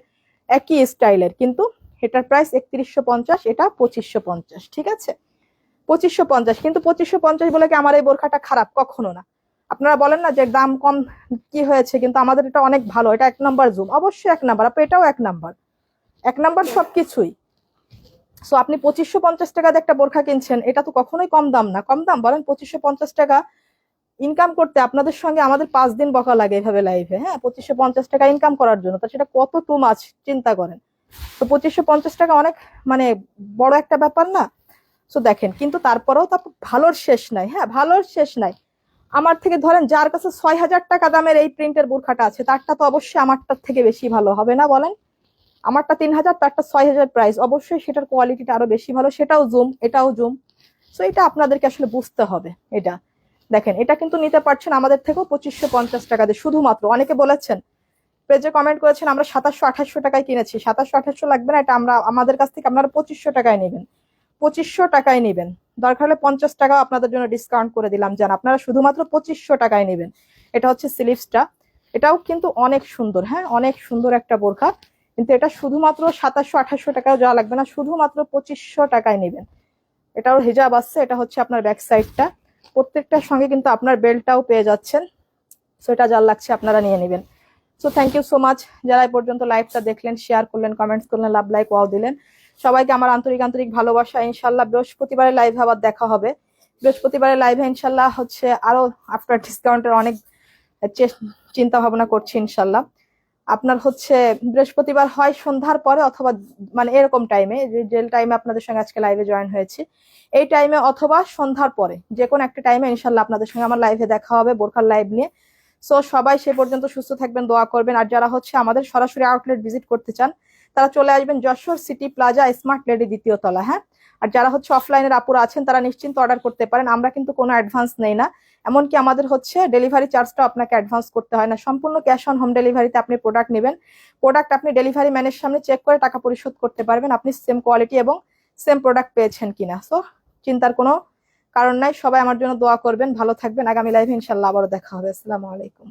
একই স্টাইলের, কিন্তু এটার প্রাইস 3150, এটা 2550, ঠিক আছে? 2550, কিন্তু 2550 বলে কি আমার এই বোরখাটা খারাপ? কখনো না। আপনারা বলেন না যে দাম কম কি হয়েছে, কিন্তু আমাদের এটা অনেক ভালো, এটা 1 নাম্বার জুম, অবশ্যই 1 নাম্বার, আপনি এটাও 1 নাম্বার, 1 নাম্বার সবকিছুই। সো আপনি 2550 টাকা একটা বোরখা কিনছেন, এটা তো কখনোই কম দাম না। কম দাম বলেন? 2550 টাকা ইনকাম করতে আপনাদের সঙ্গে আমাদের 5 দিন বকা লাগে এভাবে লাইভে, হ্যাঁ, 2550 টাকা ইনকাম করার জন্য, তো সেটা কত টু মাছ চিন্তা করেন। তো 2550 টাকা অনেক মানে বড় একটা ব্যাপার না? তো দেখেন, কিন্তু তারপরেও তো ভালোর শেষ নাই, হ্যাঁ, ভালোর শেষ নাই। আমার থেকে ধরেন যার কাছে 6000 টাকা দামের এই প্রিন্টের বোরখাটা আছে, তারটা তো অবশ্যই আমারটার থেকে বেশি ভালো হবে না বলেন? আমারটা 3000, তারটা 6000 প্রাইস, অবশ্যই সেটার কোয়ালিটিটা আরো বেশি ভালো, সেটাও জুম, এটাও জুম। তো এটা আপনাদেরকে আসলে বুঝতে হবে। এটা দেখেন, এটা কিন্তু নিতে পারছেন আমাদের থেকেও 2550 টাকা দিয়ে শুধুমাত্র। অনেকে বলেছেন, পেজে কমেন্ট করেছেন আমরা 2700-2800 টাকায় কিনেছি। 2700-2800 লাগবে না, এটা আমরা আমাদের কাছ থেকে আপনারা 2500 টাকায় নেবেন, 2500 টাকায় নেবেন। দরকার হলে 50 টাকাও আপনাদের জন্য ডিসকাউন্ট করে দিলাম, জান আপনারা শুধুমাত্র 2500 টাকায় নেবেন। এটা হচ্ছে স্লিভসটা, এটাও কিন্তু অনেক সুন্দর, হ্যাঁ, অনেক সুন্দর একটা বোরখা, কিন্তু এটা শুধুমাত্র 2700-2800 টাকাও যাওয়া লাগবে না, শুধুমাত্র 2500 টাকায় নেবেন। এটাও হিজাব আসছে, এটা হচ্ছে আপনার ব্যাক সাইডটা, প্রত্যেকটার সঙ্গে কিন্তু আপনার বেল্টটাও পেয়ে যাচ্ছেন। সো এটা যার লাগছে আপনারা নিয়ে নেবেন। So thank you so much যারা এই পর্যন্ত লাইভটা দেখলেন, শেয়ার করলেন, কমেন্টস করলেন, লাভ লাইক ওয়াও দিলেন, সবাইকে আমার আন্তরিক আন্তরিক ভালোবাসা। ইনশাল্লাহ বৃহস্পতিবারে লাইভে আবার দেখা হবে। বৃহস্পতিবারে লাইভে ইনশাল্লাহ হচ্ছে আরো আফটার ডিসকাউন্টের অনেক চিন্তা ভাবনা করছি ইনশাল্লাহ। আপনার হচ্ছে বৃহস্পতিবার হয় সন্ধ্যার পরে, অথবা মানে এরকম টাইমে, যে টাইমে আপনাদের সঙ্গে আজকে লাইভে জয়েন হয়েছি, এই টাইমে অথবা সন্ধ্যার পরে, যে কোনো একটা টাইমে ইনশাল্লাহ আপনাদের সঙ্গে আমার লাইভে দেখা হবে বোরখার লাইভ নিয়ে। সো সবাই সে পর্যন্ত সুস্থ থাকবেন, দোয়া করবেন। আর যারা হচ্ছে আমাদের সরাসরি আউটলেট ভিজিট করতে চান, তারা চলে আসবেন Jessore city plaza smart lady 2য় তলা, হ্যাঁ। আর যারা হচ্ছে অফলাইনের আপুরা আছেন, তারা নিশ্চিন্ত অর্ডার করতে পারেন, আমরা কিন্তু কোনো অ্যাডভান্স নেই না। এমনকি আমাদের হচ্ছে ডেলিভারি চার্জটা আপনাকে অ্যাডভান্স করতে হয় না, সম্পূর্ণ ক্যাশ অন হোম ডেলিভারিতে আপনি প্রোডাক্ট নেবেন। প্রোডাক্ট আপনি ডেলিভারি ম্যানের সামনে চেক করে টাকা পরিশোধ করতে পারবেন, আপনি সেম কোয়ালিটি এবং সেম প্রোডাক্ট পেয়েছেন কিনা। সো চিন্তার কোনো কারণ নাই। সবাই আমার জন্য দোয়া করবেন, ভালো থাকবেন। আগামী লাইভে ইনশাল্লাহ আবারও দেখা হবে। আসসালামু আলাইকুম।